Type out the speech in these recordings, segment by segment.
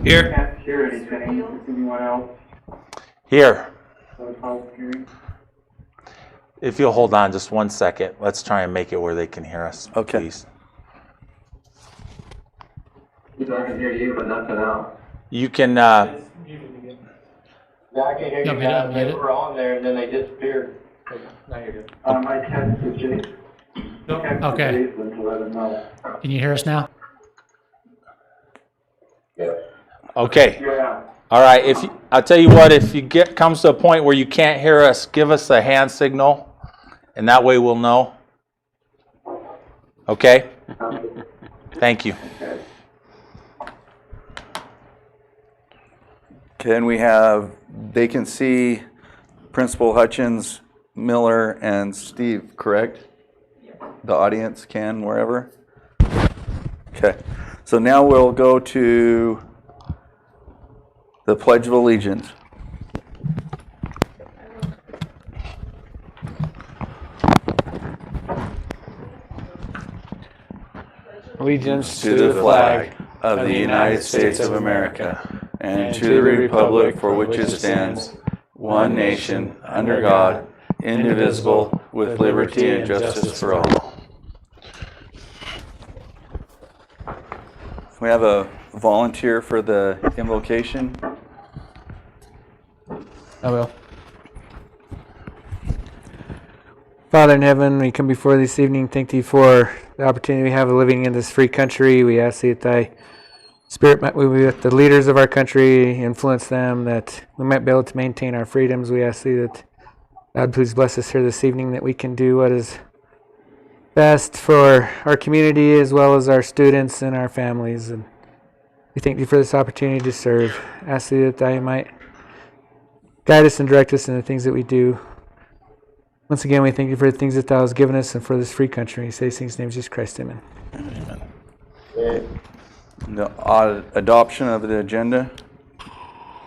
Here. Can't hear anything. Is anyone else? Here. Hearing? If you'll hold on just 1 second, let's try and make it where they can hear us, Okay. please. I can hear you, but nothing else. You can, Yeah, I can hear You you want me to guys. They unmute it? were on there and then they disappeared. Now you're good. I texted Jason. Okay. Jason to let him know. Can you hear us now? okay. Yeah. All right, I'll tell you what, if you comes to a point where you can't hear us, give us a hand signal, and that way we'll know. Okay? Thank you. Can we have, they can see Principal Hutchins, Miller, and Steve, correct? The audience can, wherever? Okay. So now we'll go to the Pledge of Allegiance. Allegiance To the flag of the United States of America and to the republic for which it stands, one nation, under God, indivisible, with liberty and justice for all. We have a volunteer for the invocation. I will. Father in heaven, we come before this evening. Thank thee for the opportunity we have of living in this free country. We ask thee that thy Spirit might be with the leaders of our country, influence them, that we might be able to maintain our freedoms. We ask thee that God please bless us here this evening, that we can do what is best for our community as well as our students and our families. And we thank thee for this opportunity to serve. Ask thee that thou might guide us and direct us in the things that we do. Once again, we thank you for the things that thou hast given us and for this free country. We say these things in the name of Jesus Christ. Amen. The adoption of the agenda.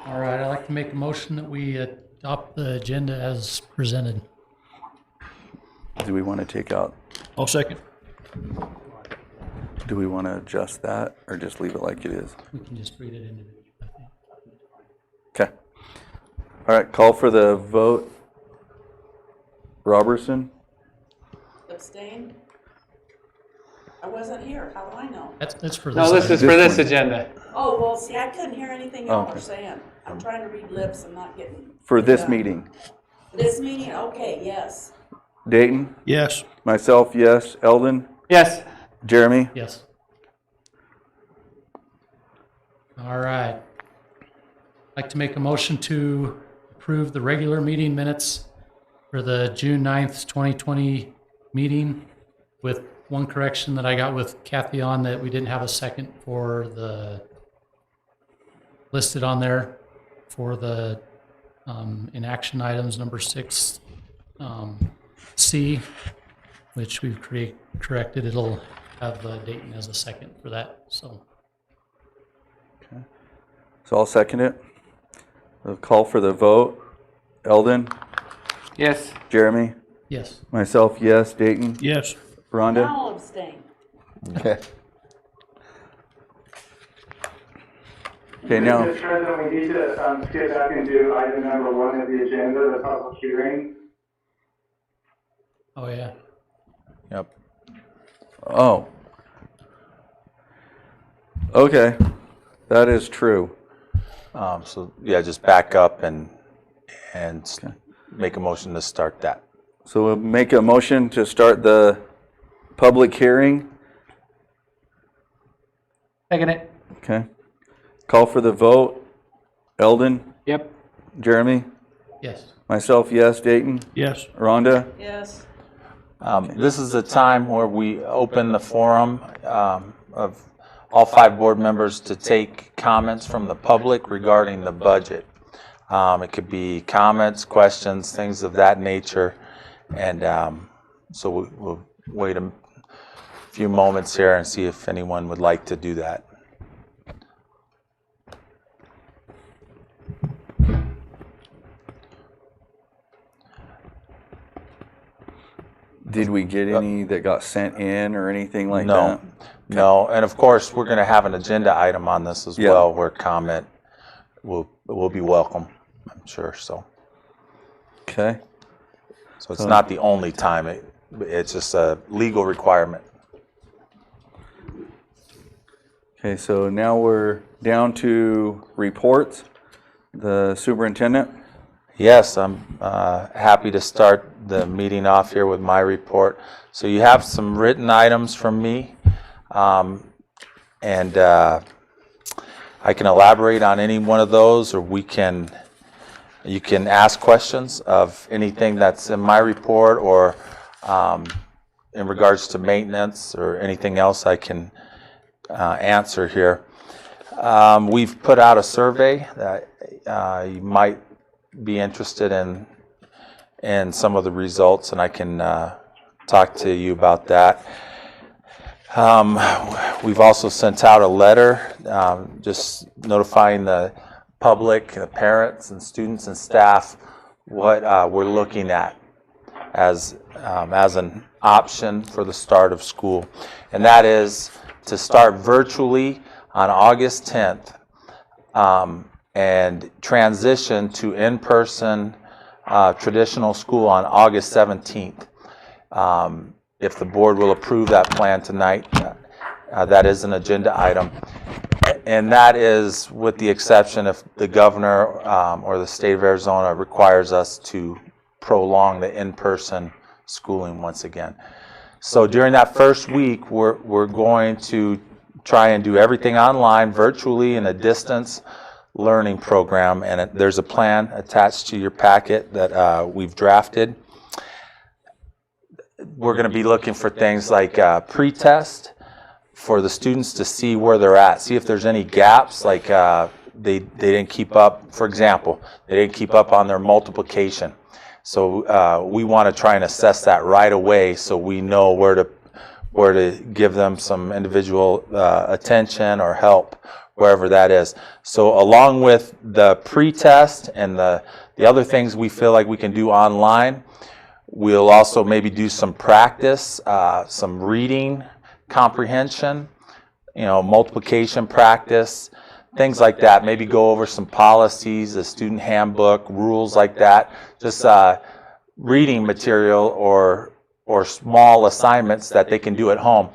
All right, I'd like to make a motion that we adopt the agenda as presented. Do we want to take out, I'll second. do we want to adjust that or just leave it like it is? We can just read it individually, I think. Okay. All right, call for the vote. Robertson? Abstain? I wasn't here, how do I know? That's for this. No, this is for this agenda. Oh, well, see, I couldn't hear anything y'all Okay. were saying. I'm trying to read lips and not getting. For this done. meeting. This meeting, okay, yes. Dayton? Yes. Myself, yes. Eldon? Yes. Jeremy? Yes. All right. I'd like to make a motion to approve the regular meeting minutes for the June 9th, 2020 meeting, with one correction that I got with Kathy on, that we didn't have a second for the listed on there for the in action items number 6 C, which we've corrected. It'll have Dayton as a second for that. So So I'll second it. We'll call for the vote. Eldon? Yes. Jeremy? yes. Myself, yes. Dayton? Yes. Rhonda? Now I'll abstain. Okay. Okay, now, Mr. President, we need to get back into item number 1 of the agenda, the public hearing. Oh yeah. Yep. oh. Okay, that is true. So, yeah, just back up and make a motion to start that. So we'll make a motion to start the public hearing. Second it. Okay. Call for the vote. Eldon? Yep. Jeremy? Yes. Myself, yes. Dayton? Yes. Rhonda? Yes. This is a time where we open the forum of all 5 board members to take comments from the public regarding the budget. It could be comments, questions, things of that nature. And so we'll wait a few moments here and see if anyone would like to do that. Did we get any that got sent in or anything like No, that? no. And of course, we're going to have an agenda item on this as Yeah. well where comment will be welcome, I'm sure. So Okay. it's not the only time. It's just a legal requirement. Okay, so now we're down to reports. The superintendent. Yes, I'm happy to start the meeting off here with my report. So you have some written items from me, and I can elaborate on any one of those, or you can ask questions of anything that's in my report, or in regards to maintenance or anything else I can answer here. We've put out a survey that you might be interested in some of the results, and I can talk to you about that. We've also sent out a letter just notifying the public, the parents and students and staff what we're looking at as an option for the start of school. And that is to start virtually on August 10th and transition to in-person traditional school on August 17th. If the board will approve that plan tonight, that is an agenda item. And that is with the exception if the governor or the state of Arizona requires us to prolong the in-person schooling once again. So during that first week, we're going to try and do everything online, virtually, in a distance learning program. And there's a plan attached to your packet that we've drafted. We're going to be looking for things like pre-test for the students to see where they're at, see if there's any gaps, like they didn't keep up, for example, they didn't keep up on their multiplication. So we want to try and assess that right away so we know where to give them some individual attention or help, wherever that is. So along with the pre-test and the other things we feel like we can do online, we'll also maybe do some practice, some reading comprehension, multiplication practice, things like that. Maybe go over some policies, a student handbook, rules like that. Just reading material or small assignments that they can do at home.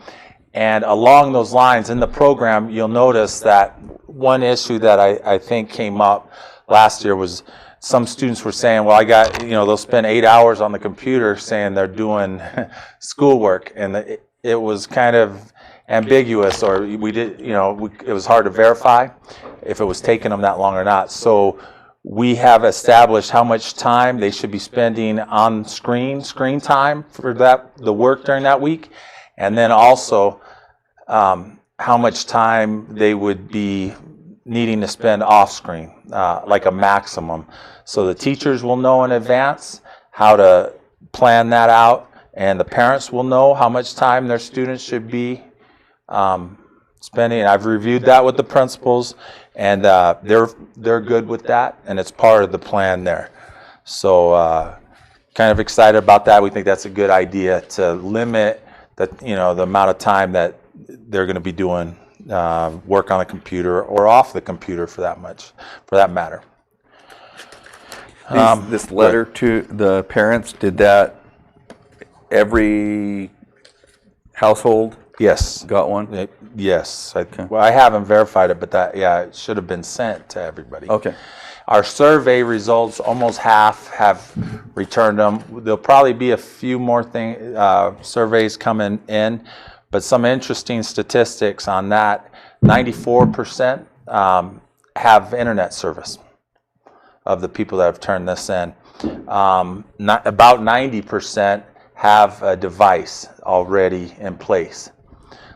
And along those lines, in the program, you'll notice that one issue that I think came up last year was some students were saying, well, they'll spend 8 hours on the computer saying they're doing schoolwork. And it was kind of ambiguous, or it was hard to verify if it was taking them that long or not. So we have established how much time they should be spending on screen time for the work during that week. And then also how much time they would be needing to spend off screen, like a maximum. So the teachers will know in advance how to plan that out, and the parents will know how much time their students should be spending. I've reviewed that with the principals, and they're good with that, and it's part of the plan there. So kind of excited about that. We think that's a good idea to limit the amount of time that they're going to be doing work on a computer or off the computer for that matter. This letter to the parents, did that every household Yes. got one? Yes. I haven't verified it, but it should have been sent to everybody. Okay. Our survey results, almost half have returned them. There'll probably be a few more surveys coming in, but some interesting statistics on that. 94% have internet service of the people that have turned this in. About 90% have a device already in place.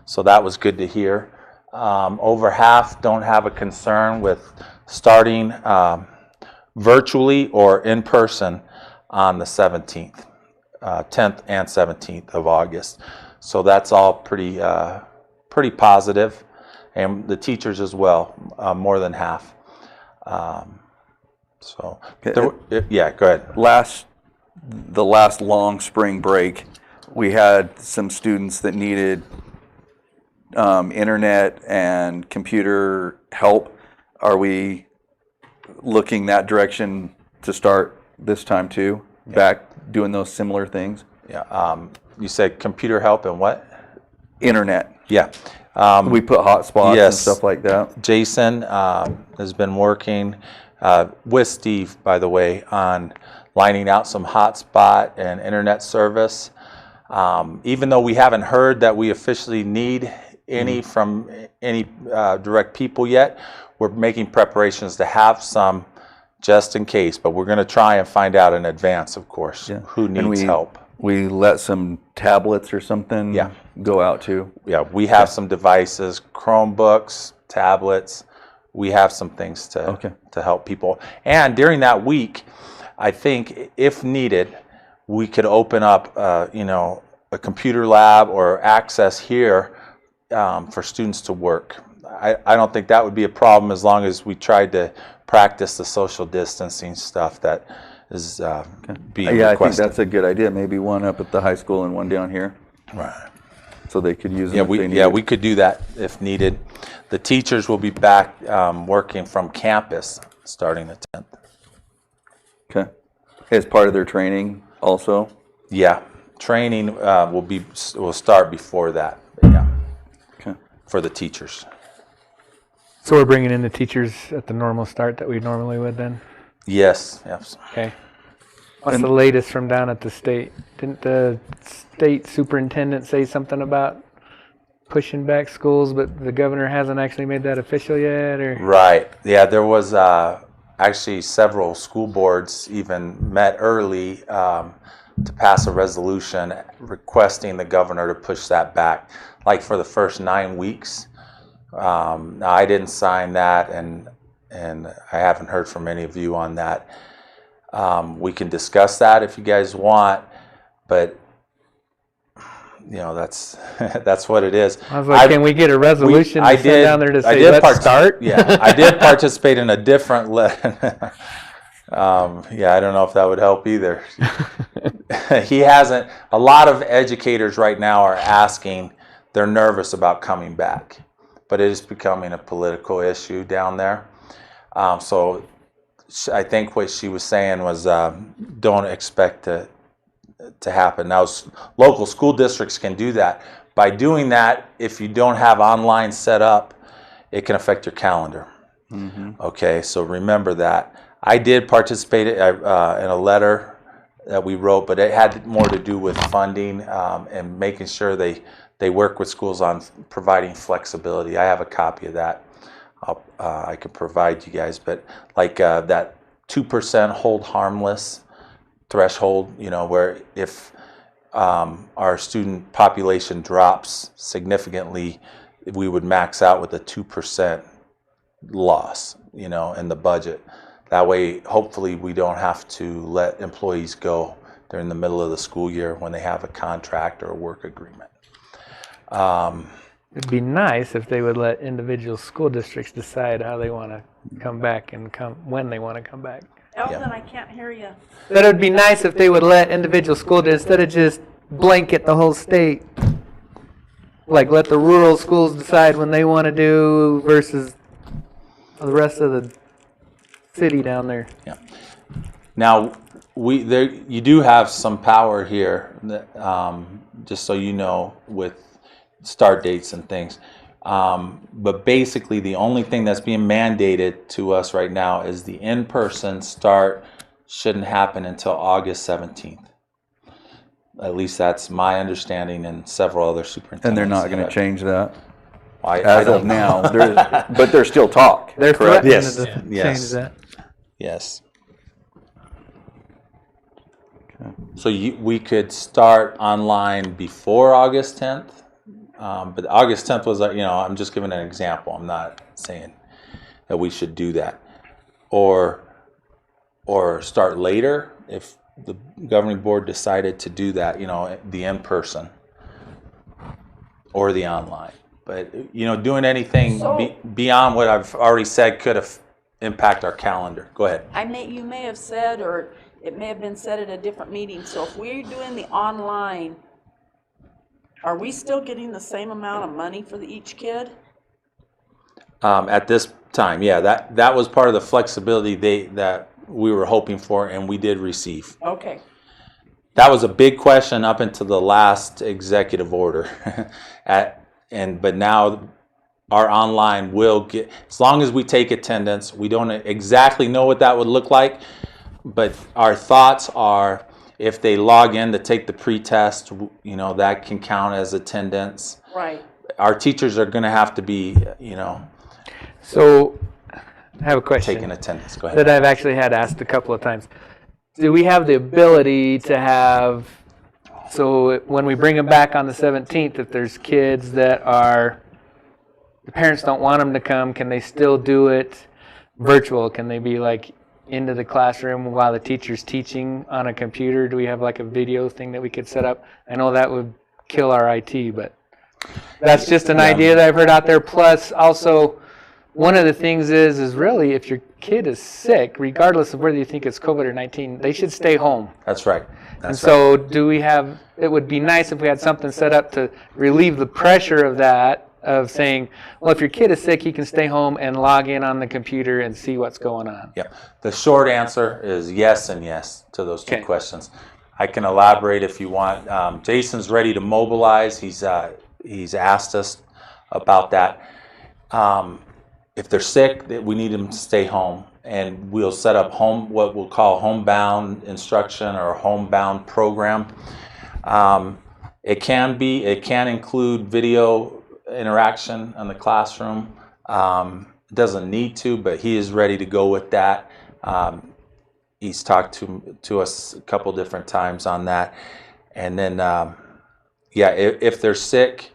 So that was good to hear. Over half don't have a concern with starting virtually or in person on the 17th, 10th and 17th of August. So that's all pretty positive, and the teachers as well, more than half. Okay. Yeah, go ahead. The last long spring break, we had some students that needed internet and computer help. Are we looking that direction to start this time too? Back doing those similar things? Yeah. You said computer help and what? Internet. Yeah. We put hotspots and yes. stuff like that. Jason has been working with Steve, by the way, on lining out some hotspot and internet service. Even though we haven't heard that we officially need any from any direct people yet, we're making preparations to have some just in case. But we're going to try and find out in advance, of course, who needs help. We let some tablets or something go out too. Yeah, we have some devices, Chromebooks, tablets. We have some things to help people. And during that week, I think if needed, we could open up, a computer lab or access here for students to work. I don't think that would be a problem as long as we tried to practice the social distancing stuff that is being requested. I think that's a good idea. Maybe one up at the high school and one down here. Right. So they could use them if they need. We could do that if needed. The teachers will be back working from campus starting the 10th. Okay. As part of their training also? Yeah. Training will start before that. Yeah. Okay. For the teachers. So we're bringing in the teachers at the normal start that we normally would then? Yes. Okay. What's the latest from down at the state? Didn't the state superintendent say something about pushing back schools, but the governor hasn't actually made that official yet? Or Right. Yeah, there was actually several school boards even met early to pass a resolution requesting the governor to push that back, like for the first 9 weeks. Now, I didn't sign that, and I haven't heard from any of you on that. We can discuss that if you guys want, but that's that's what it is. I was like, can we get a resolution to send down there to say let's start? Yeah, I did participate in a different I don't know if that would help either. He hasn't. A lot of educators right now are asking. They're nervous about coming back, but it is becoming a political issue down there. So I think what she was saying was don't expect to happen. Now, local school districts can do that. By doing that, if you don't have online set up, it can affect your calendar. Mm-hmm. Okay, so remember that. I did participate in a letter that we wrote, but it had more to do with funding and making sure they work with schools on providing flexibility. I have a copy of that. I could provide you guys, but like that 2% hold harmless threshold, where if our student population drops significantly, we would max out with a 2% loss, in the budget. That way, hopefully, we don't have to let employees go during the middle of the school year when they have a contract or a work agreement. It'd be nice if they would let individual school districts decide how they want to come back and when they want to come back. Elton, I can't hear you. That would be nice if they would let individual school districts, instead of just blanket the whole state, like let the rural schools decide when they want to do versus the rest of the city down there. Yeah. Now, you do have some power here, just so you know, with start dates and things. But basically, the only thing that's being mandated to us right now is the in-person start shouldn't happen until August 17th. At least that's my understanding, and several other superintendents. And they're not going to change that as of now. But there's still talk. They're correct? threatening to Yes. change that. Yes. Okay. So we could start online before August 10th. But August 10th was, I'm just giving an example. I'm not saying that we should do that. Or start later if the governing board decided to do that, the in-person or the online. But, doing anything beyond what I've already said could impact our calendar. Go ahead. You may have said, or it may have been said at a different meeting, so if we're doing the online, Are we still getting the same amount of money for each kid? At this time, yeah, that was part of the flexibility that we were hoping for, and we did receive. Okay, That was a big question up until the last executive order. But now our online will get, as long as we take attendance, we don't exactly know what that would look like, but our thoughts are if they log in to take the pre-test, that can count as attendance. right. Our teachers are going to have to be, So I have a question taking attendance. Go ahead. that I've actually had asked a couple of times. Do we have the ability to have, so when we bring them back on the 17th, if there's kids that the parents don't want them to come, can they still do it virtual? Can they be like into the classroom while the teacher's teaching on a computer? Do we have like a video thing that we could set up? I know that would kill our IT, but that's just an idea that I've heard out there. Plus, also, one of the things is really if your kid is sick, regardless of whether you think it's COVID or 19, they should stay home. That's right. And so do we have, it would be nice if we had something set up to relieve the pressure of that, of saying, well, if your kid is sick, he can stay home and log in on the computer and see what's going on. Yeah. The short answer is yes and yes to those two Okay. questions. I can elaborate if you want. Jason's ready to mobilize. He's asked us about that. If they're sick, we need them to stay home, and we'll set up what we'll call homebound instruction or a homebound program. It can include video interaction in the classroom. It doesn't need to, but he is ready to go with that. He's talked to us a couple different times on that, and then if they're sick,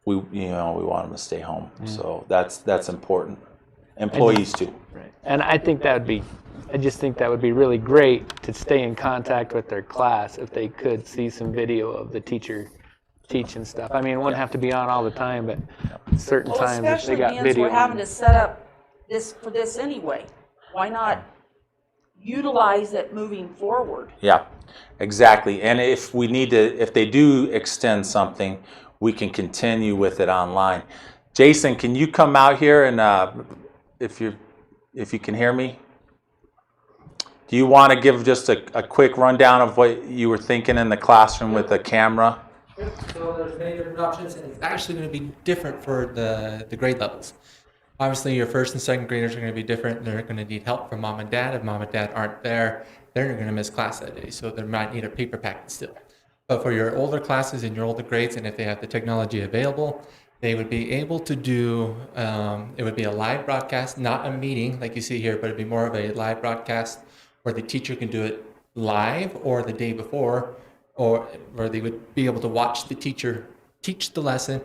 we want them to stay home. So that's important. Employees too. Right. And I just think that would be really great to stay in contact with their class if they could see some video of the teacher teaching stuff. I mean, it wouldn't have to be on all the time, but certain Well, times if they especially got means video. we're having to set up this anyway. Why not utilize it moving forward? Yeah, exactly. And if they do extend something, we can continue with it online. Jason, can you come out here and if you can hear me? Do you want to give just a quick rundown of what you were thinking in the classroom with the camera? So there's many different options, and it's actually going to be different for the grade levels. Obviously, your first and second graders are going to be different. They're going to need help from mom and dad. If mom and dad aren't there, they're going to miss class that day, so they might need a paper packet still. But for your older classes and your older grades, and if they have the technology available, they would be able to do, it would be a live broadcast, not a meeting like you see here, but it'd be more of a live broadcast where the teacher can do it live or the day before, or where they would be able to watch the teacher teach the lesson.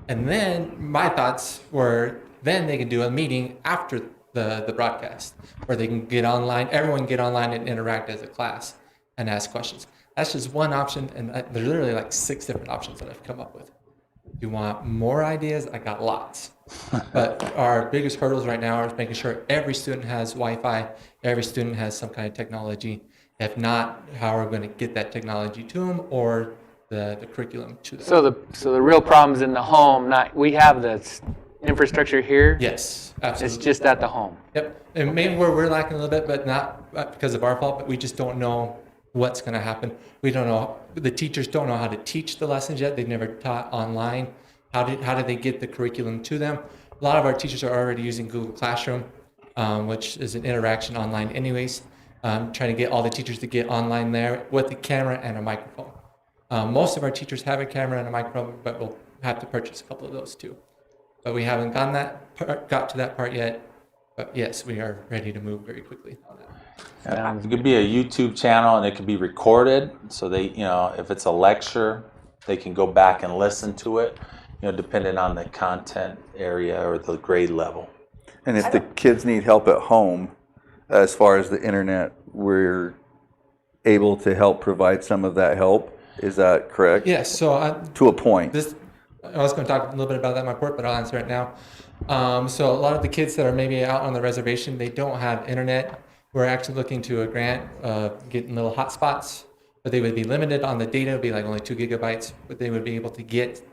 And then my thoughts were, then they can do a meeting after the broadcast where they can get online, everyone can get online and interact as a class and ask questions. That's just one option, and there's literally like 6 different options that I've come up with. If you want more ideas, I got lots. But our biggest hurdles right now are making sure every student has Wi-Fi, every student has some kind of technology. If not, how are we going to get that technology to them or the curriculum to them? So the real problem's in the home. We have the infrastructure here. Yes, absolutely. It's just at the home. Yep, and maybe where we're lacking a little bit, but not because of our fault, but we just don't know what's going to happen. We don't know, the teachers don't know how to teach the lessons yet. They've never taught online. How do they get the curriculum to them? A lot of our teachers are already using Google Classroom, which is an interaction online anyways, trying to get all the teachers to get online there with a camera and a microphone. Most of our teachers have a camera and a microphone, but we'll have to purchase a couple of those too. But we haven't got to that part yet. But yes, we are ready to move very quickly on that. It could be a YouTube channel, and it could be recorded, so they, if it's a lecture, they can go back and listen to it, depending on the content area or the grade level. And if the kids need help at home, as far as the internet, we're able to help provide some of that help. Is that correct? Yes, so To a point. I was going to talk a little bit about that in my report, but I'll answer it now. So a lot of the kids that are maybe out on the reservation, they don't have internet. We're actually looking to a grant, getting little hotspots but they would be limited on the data. It would be like only 2 gigabytes, but they would be able to get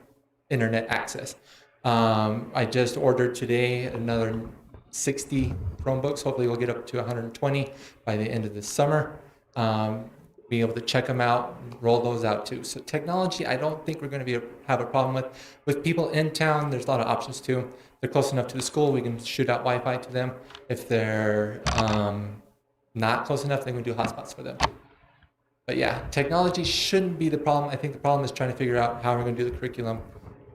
internet access. I just ordered today another 60 Chromebooks. Hopefully we'll get up to 120 by the end of this summer. Be able to check them out, roll those out too. So technology, I don't think we're going to have a problem with. With people in town, there's a lot of options too. If they're close enough to the school, we can shoot out Wi-Fi to them. If they're not close enough, then we do hotspots for them. But yeah, technology shouldn't be the problem. I think the problem is trying to figure out how we're going to do the curriculum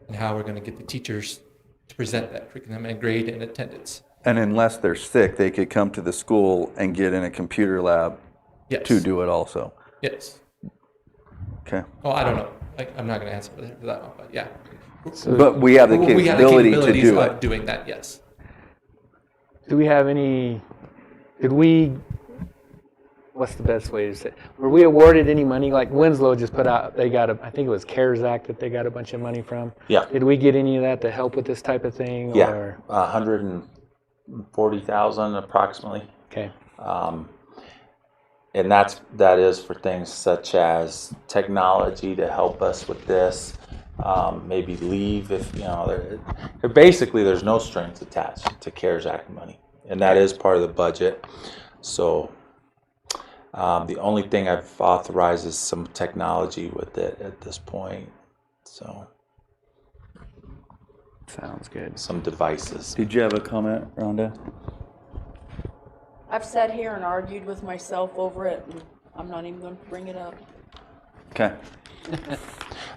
and how we're going to get the teachers to present that curriculum and grade and attendance. And unless they're sick, they could come to the school and get in a computer lab Yes. to do it also. Yes. Okay. Oh, I don't know. I'm not going to answer for that one, but yeah. But we have the We have the capability to capabilities do of it. doing that, yes. Do we have any, what's the best way to say? Were we awarded any money? Like Winslow just put out, they got I think it was CARES Act that they got a bunch of money from. Yeah. Did we get any of that to help with this type of thing? Yeah, Or? 140,000 approximately. Okay. And that is for things such as technology to help us with this, maybe leave if, basically there's no strings attached to CARES Act money. And that is part of the budget. So the only thing I've authorized is some technology with it at this point. So Sounds good. some devices. Did you have a comment, Rhonda? I've sat here and argued with myself over it, and I'm not even going to bring it up. Okay.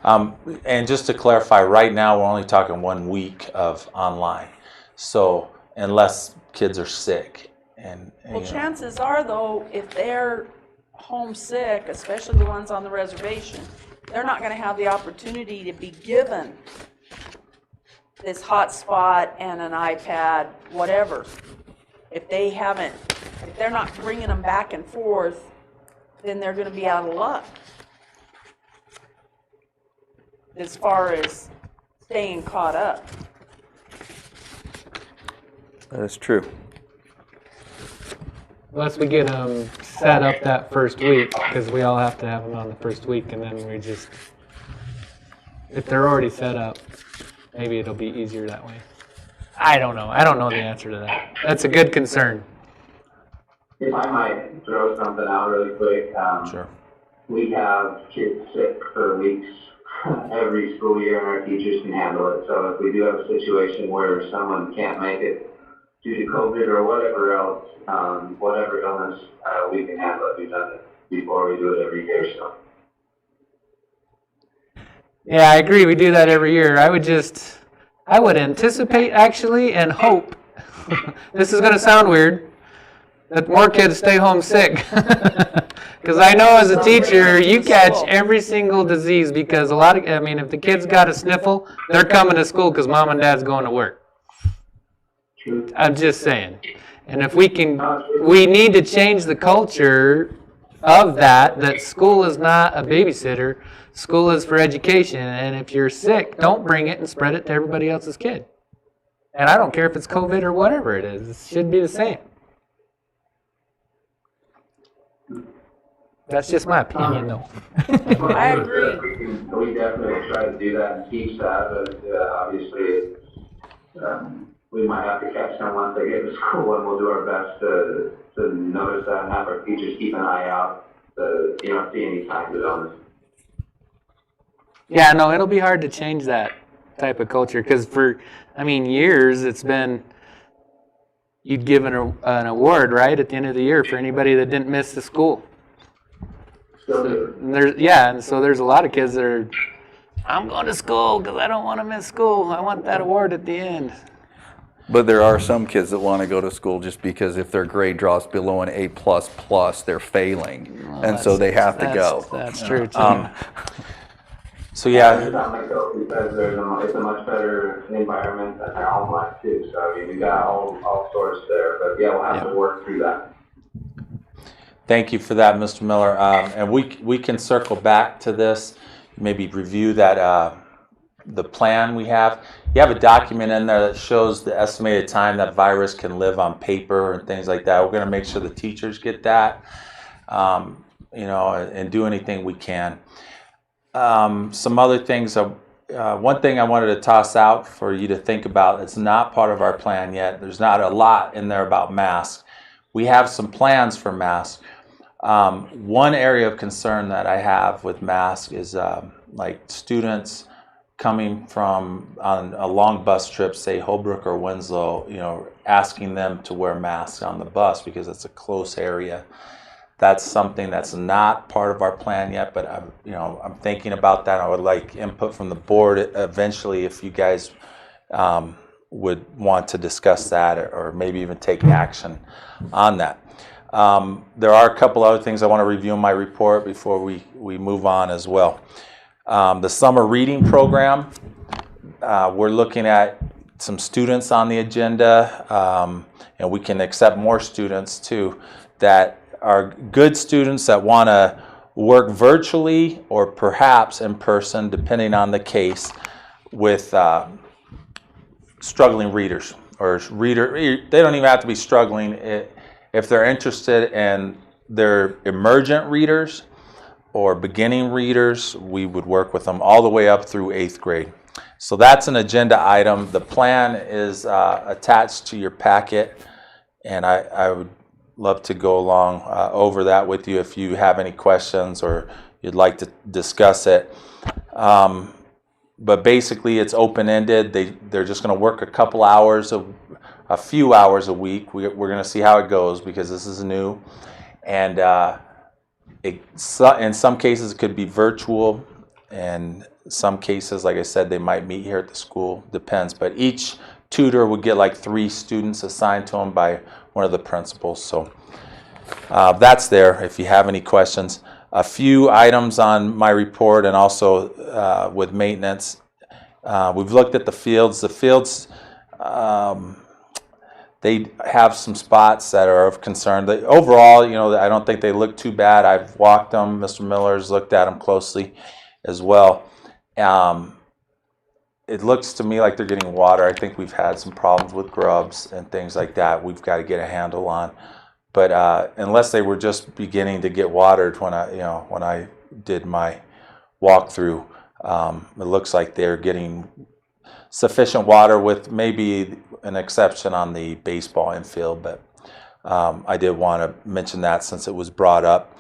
And just to clarify, right now we're only talking 1 week of online. So unless kids are sick and Well, chances are, though, if they're homesick, especially the ones on the reservation, they're not going to have the opportunity to be given this hotspot and an iPad, whatever. If they're not bringing them back and forth, then they're going to be out of luck as far as staying caught up. That is true. Unless we get them set up that first week, because we all have to have them on the first week, and then if they're already set up, maybe it'll be easier that way. I don't know. I don't know the answer to that. That's a good concern. If I might throw something out really quick, sure. we have kids sick for weeks every school year, and our teachers can handle it. So if we do have a situation where someone can't make it due to COVID or whatever else, whatever illness, we can handle it. We've done it before. We do it every year, so. Yeah, I agree. We do that every year. I would anticipate actually and hope, this is going to sound weird, that more kids stay home sick. Because I know as a teacher, you catch every single disease because if the kids got a sniffle, they're coming to school because mom and dad's going to work. I'm just saying. And if we need to change the culture of that school is not a babysitter, school is for education. And if you're sick, don't bring it and spread it to everybody else's kid. And I don't care if it's COVID or whatever it is. It should be the same. That's just my opinion, though. I agree. We definitely try to do that and teach that, but obviously we might have to catch them once they get to school, and we'll do our best to notice that and have our teachers keep an eye out to see any signs of illness. Yeah, no, it'll be hard to change that type of culture because for years it's been you'd give an award, right, at the end of the year for anybody that didn't miss the school. And so there's a lot of kids that are, I'm going to school because I don't want to miss school. I want that award at the end. But there are some kids that want to go to school just because if their grade drops below an A++, they're failing. And so they have to go. That's true, too. So yeah, It's not like though, because it's a much better environment than their home life too. So we got all sorts there, but yeah, we'll have to work through that. thank you for that, Mr. Miller. And we can circle back to this, maybe review that the plan we have. You have a document in there that shows the estimated time that virus can live on paper and things like that. We're going to make sure the teachers get that. and do anything we can. Some other things, one thing I wanted to toss out for you to think about, it's not part of our plan yet. There's not a lot in there about masks. We have some plans for masks. One area of concern that I have with masks is like students coming from on a long bus trip, say Holbrook or Winslow, asking them to wear masks on the bus because it's a close area. That's something that's not part of our plan yet, but I'm thinking about that. I would like input from the board eventually if you guys would want to discuss that or maybe even take action on that. There are a couple other things I want to review in my report before we move on as well. The summer reading program, we're looking at some students on the agenda, and we can accept more students too that are good students that want to work virtually or perhaps in person, depending on the case, with struggling readers or they don't even have to be struggling. If they're interested and they're emergent readers or beginning readers, we would work with them all the way up through 8th grade. So that's an agenda item. The plan is attached to your packet, and I would love to go along over that with you if you have any questions or you'd like to discuss it. But basically it's open-ended. They're just going to work a few hours a week. We're going to see how it goes because this is new. And in some cases it could be virtual, and some cases, like I said, they might meet here at the school. Depends. But each tutor would get like 3 students assigned to them by one of the principals. So that's there if you have any questions. A few items on my report and also with maintenance. We've looked at the fields. The fields, they have some spots that are of concern. Overall, I don't think they look too bad. I've walked them. Mr. Miller's looked at them closely as well. It looks to me like they're getting water. I think we've had some problems with grubs and things like that we've got to get a handle on. But unless they were just beginning to get watered when I did my walkthrough, it looks like they're getting sufficient water with maybe an exception on the baseball infield. But I did want to mention that since it was brought up.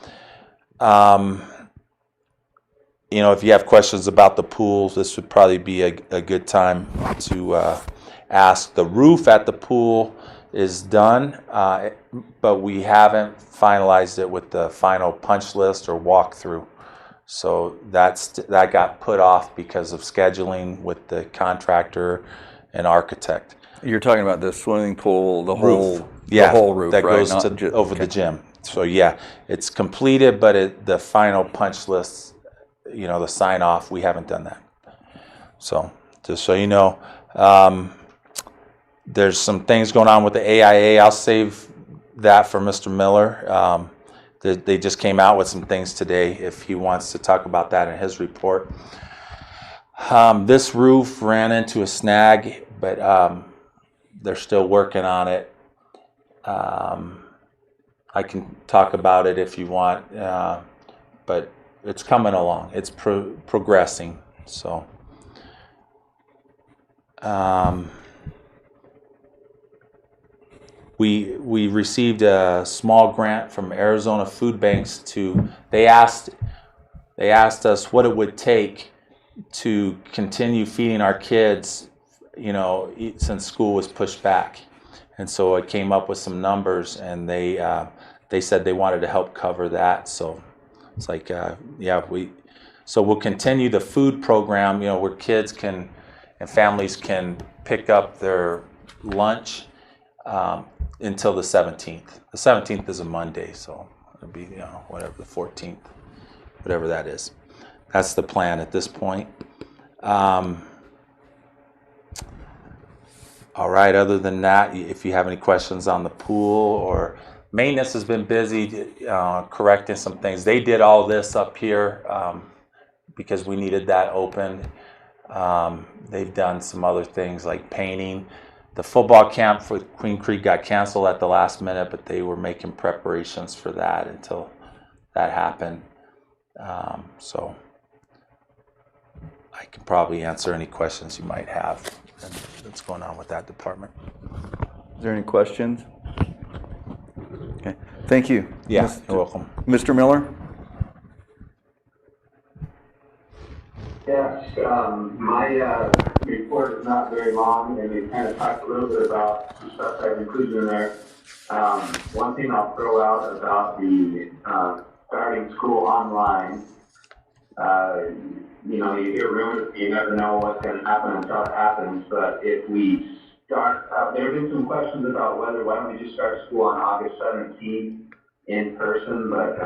If you have questions about the pools, this would probably be a good time to ask. The roof at the pool is done, but we haven't finalized it with the final punch list or walkthrough. So that got put off because of scheduling with the contractor and architect. You're talking about the swimming pool, the Roof. whole, Yeah, the whole roof, that right? goes over the gym. So yeah, it's completed, but the final punch list, the sign off, we haven't done that. So just so you know, there's some things going on with the AIA. I'll save that for Mr. Miller. They just came out with some things today if he wants to talk about that in his report. This roof ran into a snag, but they're still working on it. I can talk about it if you want, but it's coming along. It's progressing. So we received a small grant from Arizona Food Banks they asked us what it would take to continue feeding our kids, since school was pushed back. And so I came up with some numbers, and they said they wanted to help cover that. So it's like, so we'll continue the food program, where kids and families can pick up their lunch until the 17th. The 17th is a Monday, so it'll be, whatever, the 14th, whatever that is. That's the plan at this point. All right, other than that, if you have any questions on the pool, or maintenance has been busy correcting some things. They did all this up here because we needed that open. They've done some other things like painting. The football camp for Queen Creek got canceled at the last minute, but they were making preparations for that until that happen. So I can probably answer any questions you might have and what's going on with that department. Is there any questions? Okay, thank you. Yeah, you're welcome. Mr. Miller? Yes, my report is not very long, and we kind of talked a little bit about some stuff I've included in there. One thing I'll throw out about the starting school online, you know, you hear rumors, you never know what's going to happen until it happens, but if we start, there have been some questions about whether, why don't we just start school on August 17th in person, but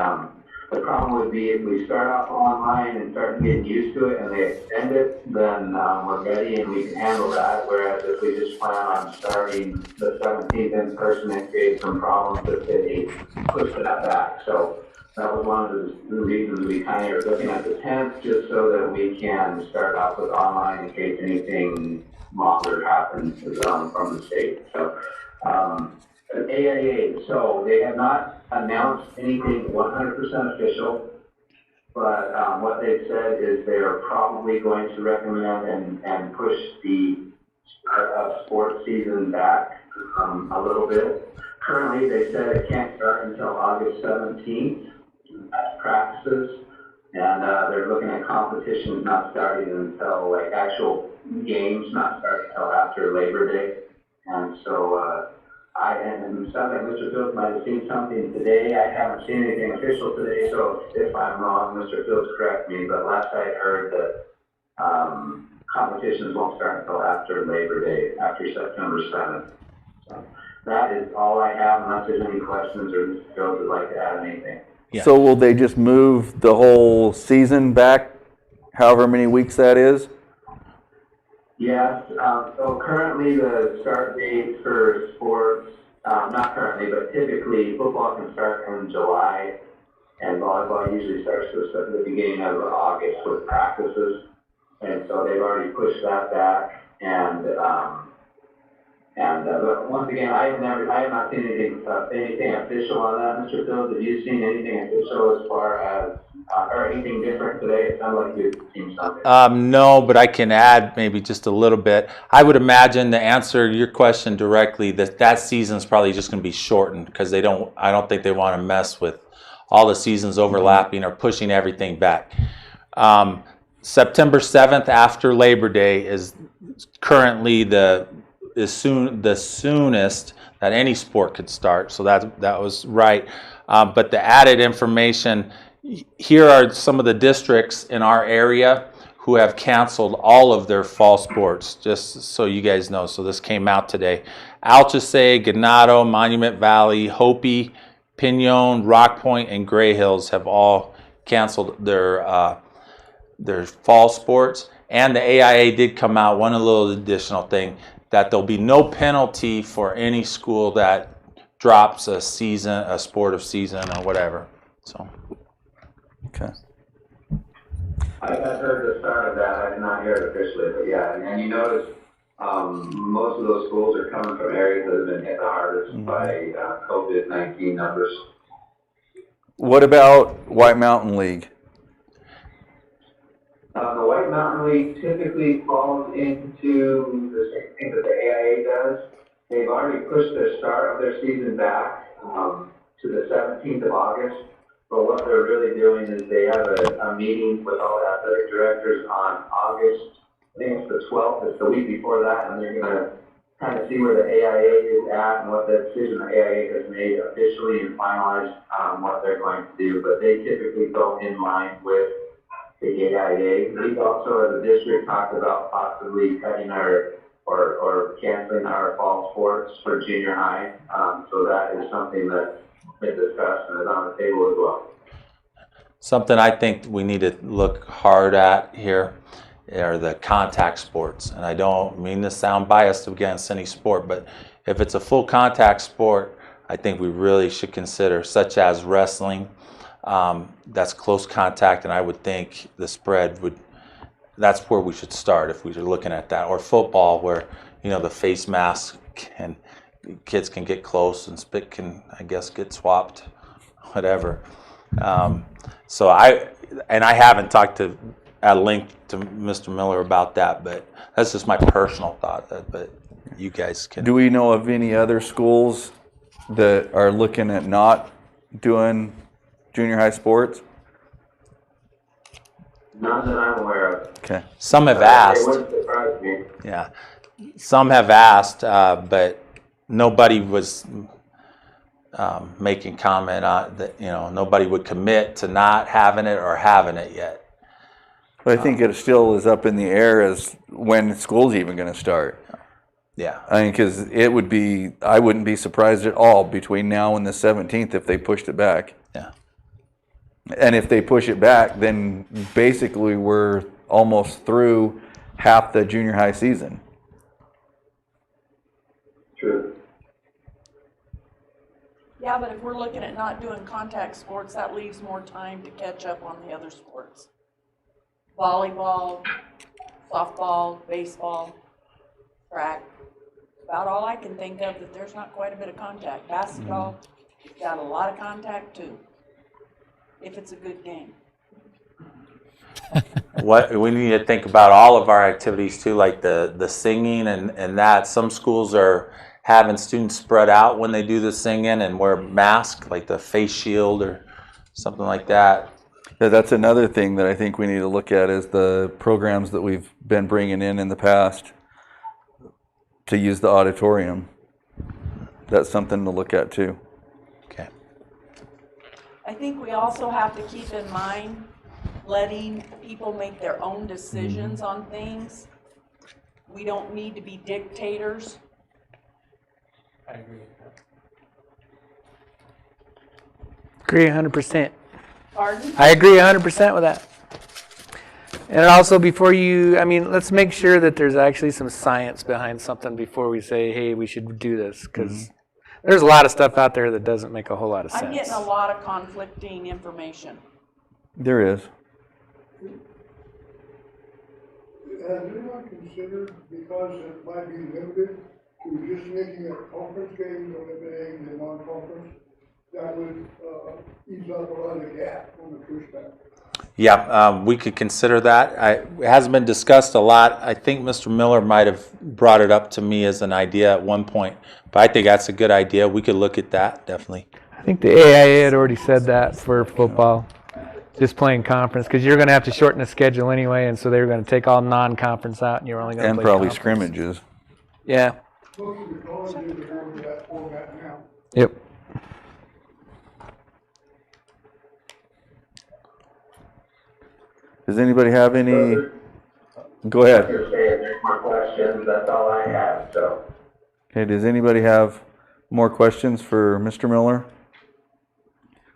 the problem would be if we start off online and start getting used to it and they extend it, then we're ready and we can handle that. Whereas if we just plan on starting the 17th in person, it creates some problems if they push that back. So that was one of the reasons we kind of are looking at the 10th, just so that we can start off with online in case anything longer happens from the state. So AIA, so they have not announced anything 100% official, but what they've said is they're probably going to recommend and push the start of sports season back a little bit. Currently, they said it can't start until August 17th at practices, and they're looking at competitions not starting until, like, actual games not starting until after Labor Day. And so and it sounds like Mr. Fields might have seen something today. I haven't seen anything official today, so if I'm wrong, Mr. Fields correct me, but last I heard that competitions won't start until after Labor Day, after September 7th. So that is all I have, unless there's any questions or Mr. Fields would like to add anything. Yeah. So will they just move the whole season back, however many weeks that is? Yes, so currently the start date for sports, not currently, but typically football can start in July, and volleyball usually starts at the beginning of August with practices. And so they've already pushed that back, but once again, I have not seen anything official on that. Mr. Fields, have you seen anything official as far as, or anything different today? It sounds like you've seen something. No, but I can add maybe just a little bit. I would imagine, to answer your question directly, that season's probably just going to be shortened because I don't think they want to mess with all the seasons overlapping or pushing everything back. September 7th after Labor Day is currently the soonest that any sport could start. So that was right. But the added information, here are some of the districts in our area who have canceled all of their fall sports, just so you guys know. So this came out today. Alchesay, Ganado, Monument Valley, Hopi, Pinon, Rock Point, and Gray Hills have all canceled their fall sports. And the AIA did come out, one little additional thing, that there'll be no penalty for any school that drops a sport of season or whatever. So. Okay. I had heard the start of that. I did not hear it officially, but yeah. And you notice most of those schools are coming from areas that have been hit the hardest by COVID-19 numbers. What about White Mountain League? The White Mountain League typically falls into the same thing that the AIA does. They've already pushed their start of their season back to the 17th of August. But what they're really doing is they have a meeting with all the athletic directors on August, I think it's the 12th, it's the week before that, and they're going to kind of see where the AIA is at and what the decision the AIA has made officially and finalize what they're going to do. But they typically go in line with the AIA. We've also, as a district, talked about possibly cutting or canceling our fall sports for junior high. So that is something that's been discussed and is on the table as well. Something I think we need to look hard at here are the contact sports. And I don't mean to sound biased against any sport, but if it's a full contact sport, I think we really should consider, such as wrestling. That's close contact, and I would think the spread that's where we should start if we were looking at that. Or football, where, the face mask kids can get close and spit can, I guess, get swapped, whatever. So I haven't talked at length to Mr. Miller about that, but that's just my personal thought. But you guys can. Do we know of any other schools that are looking at not doing junior high sports? None that I'm aware of. Okay. Some have It asked. wouldn't surprise me. Yeah, some have asked, but nobody was making comment on that. Nobody would commit to not having it or having it yet. But I think it still is up in the air as when school's even going to start. Yeah. I mean, because I wouldn't be surprised at all between now and the 17th if they pushed it back. Yeah. And if they push it back, then basically we're almost through half the junior high season. True. Yeah, but if we're looking at not doing contact sports, that leaves more time to catch up on the other sports. Volleyball, softball, baseball, track. About all I can think of that there's not quite a bit of contact. Basketball, got a lot of contact too, if it's a good game. What we need to think about all of our activities too, like the singing and that. Some schools are having students spread out when they do the singing and wear masks, like the face shield or something like that. Yeah, that's another thing that I think we need to look at is the programs that we've been bringing in the past to use the auditorium. That's something to look at too. Okay. I think we also have to keep in mind letting people make their own decisions on things. We don't need to be dictators. I agree. Agree 100%. Pardon? I agree 100% with that. And also let's make sure that there's actually some science behind something before we say, hey, we should do this, because there's a lot of stuff out there that doesn't make a whole lot of sense. I'm getting a lot of conflicting information. There is. Has anyone considered, because it might be limited, to just making it conference games, eliminating the non-conference? That would ease up a lot of the gap on the pushback. Yeah, we could consider that. It hasn't been discussed a lot. I think Mr. Miller might have brought it up to me as an idea at one point, but I think that's a good idea. We could look at that, definitely. I think the AIA had already said that for football, just playing conference, because you're going to have to shorten the schedule anyway, and so they were going to take all non-conference out, and you're only going to And play probably conference. scrimmages. Yeah. Most of the colleges are going to that format now. Yep. Does anybody have any? Go ahead. Just saying, there's more questions, that's all I have, so. Okay, does anybody have more questions for Mr. Miller?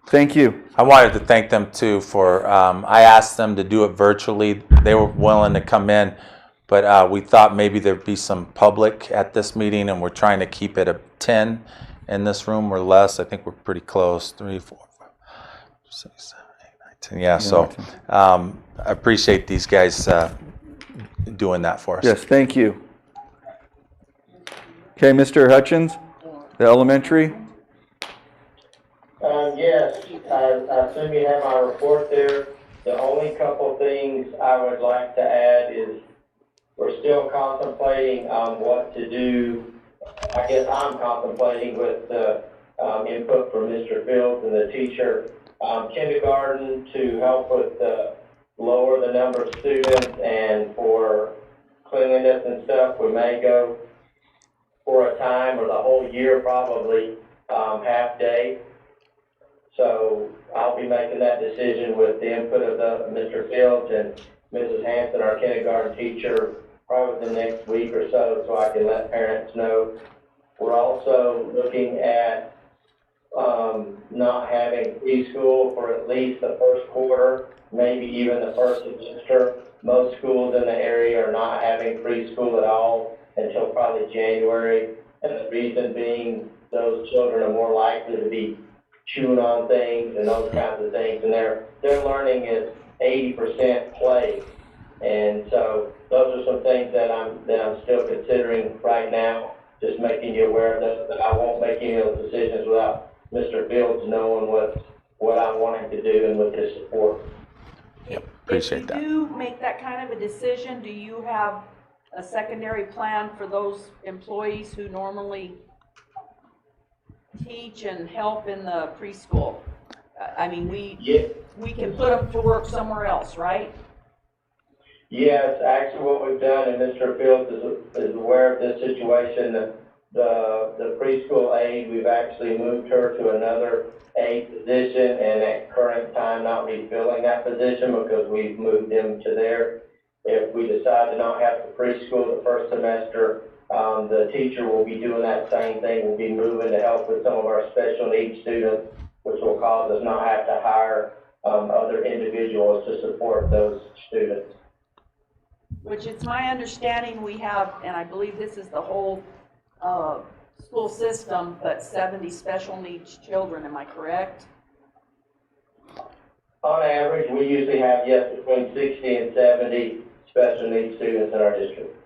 Thank you. I wanted to thank them too for, I asked them to do it virtually. They were willing to come in, but we thought maybe there'd be some public at this meeting, and we're trying to keep it at 10 in this room or less. I think we're pretty close, 3, 4, 5, 6, 7, 8, 9, 10. Yeah, so I appreciate these guys doing that for us. Yes, thank you. Okay, Mr. Hutchins, the elementary. Yes, I assume you have my report there. The only couple things I would like to add is we're still contemplating what to do. I guess I'm contemplating with the input from Mr. Fields and the teacher. Kindergarten to help with lower the number of students, and for cleanliness and stuff, we may go for a time or the whole year, probably half day. So I'll be making that decision with the input of Mr. Fields and Mrs. Hanson, our kindergarten teacher, probably the next week or so I can let parents know. We're also looking at not having preschool for at least the first quarter, maybe even the first semester. Most schools in the area are not having preschool at all until probably January. And the reason being, those children are more likely to be chewing on things and those kinds of things. And their learning is 80% play. And so those are some things that I'm still considering right now, just making you aware of that. I won't make any of those decisions without Mr. Fields knowing what what I'm wanting to do and with this support. Yep, appreciate that. If you do make that kind of a decision, do you have a secondary plan for those employees who normally teach and help in the preschool? I mean, we can put them to work somewhere else, right? Yes, actually what we've done, and Mr. Fields is aware of this situation, the preschool aide, we've actually moved her to another aide position, and at current time not refilling that position because we've moved them to there. If we decide to not have the preschool the first semester, the teacher will be doing that same thing. We'll be moving to help with some of our special needs students, which will cause us not have to hire other individuals to support those students. Which it's my understanding we have, and I believe this is the whole school system, but 70 special needs children, am I correct? On average, we usually have, yes, between 60 and 70 special needs students in our district.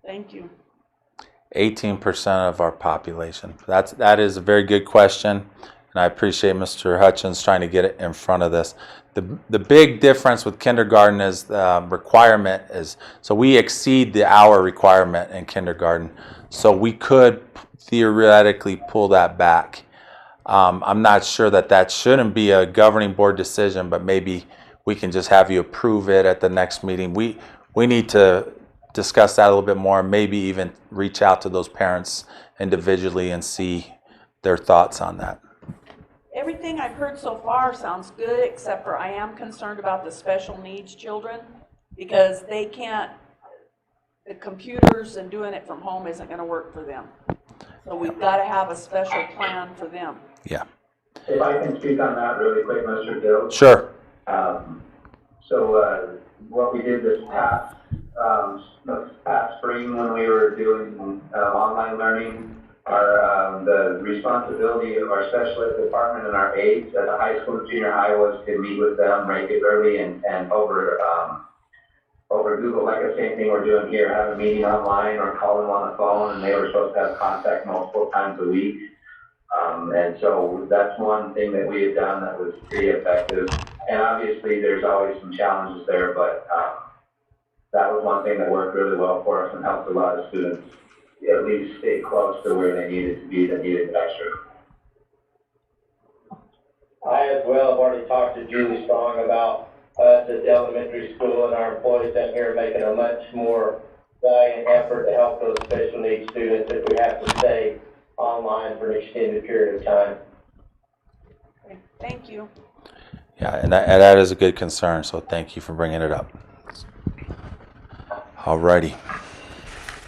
Thank you. 18% of our population. That is a very good question, and I appreciate Mr. Hutchins trying to get it in front of this. The big difference with kindergarten is the requirement is, so we exceed the hour requirement in kindergarten, so we could theoretically pull that back. I'm not sure that shouldn't be a governing board decision, but maybe we can just have you approve it at the next meeting. We need to discuss that a little bit more, maybe even reach out to those parents individually and see their thoughts on that. Everything I've heard so far sounds good, except for I am concerned about the special needs children because they can't, the computers and doing it from home isn't going to work for them. So we've got to have a special plan for them. Yeah. If I can speak on that really quick, Mr. Gill. Sure. What we did this past spring when we were doing online learning, the responsibility of our special ed department and our aides at the high school and junior high was to meet with them regularly and over Google, like the same thing we're doing here, have a meeting online or call them on the phone, and they were supposed to have contact multiple times a week. And so that's one thing that we have done that was pretty effective. And obviously there's always some challenges there, but that was one thing that worked really well for us and helped a lot of students at least stay close to where they needed to be, that needed extra. I as well have already talked to Julie Strong about us at the elementary school and our employees down here making a much more valiant effort to help those special needs students if we have to stay online for an extended period of time. Okay, thank you. Yeah, and that is a good concern, so thank you for bringing it up. All righty.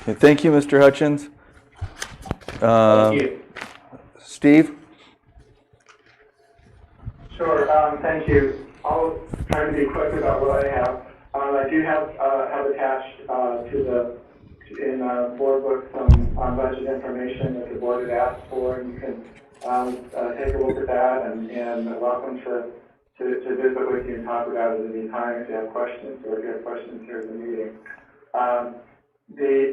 Okay, thank you, Mr. Hutchins. Thank you. Steve? Sure, thank you. I'll try to be quick about what I have. I do have attached in board book some budget information that the board had asked for, and you can take a look at that, and welcome to visit with you and talk about it at any time if you have questions, or if you have questions here in the meeting. The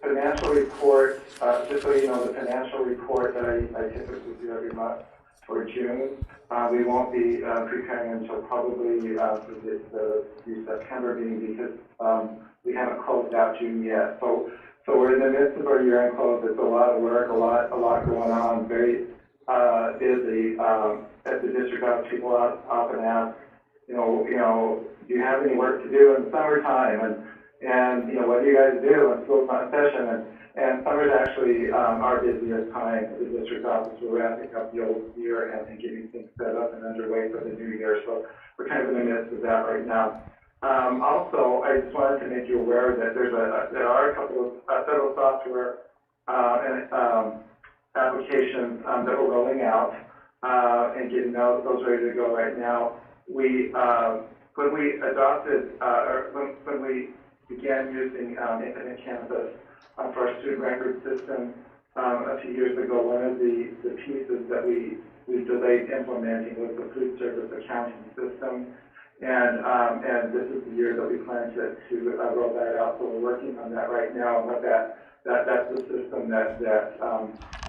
financial report, just so you know, the financial report that I typically do every month for June, we won't be preparing until probably the September meeting because we haven't closed out June yet. So we're in the midst of our year-end close. It's a lot of work, a lot going on, very busy. At the district office, people often ask, you know, do you have any work to do in the summertime? And you know, what do you guys do when school's not in session? And summer's actually our busiest time at the district office. We're wrapping up the old year and getting things set up and underway for the new year. So we're kind of in the midst of that right now. Also, I just wanted to make you aware that there are a couple of federal software and applications that we're rolling out and getting those ready to go right now. When we adopted, or when we began using Infinite Canvas for our student record system a few years ago, one of the pieces that we delayed implementing was the food service accounting system. And this is the year that we plan to roll that out. So we're working on that right now. But that's the system that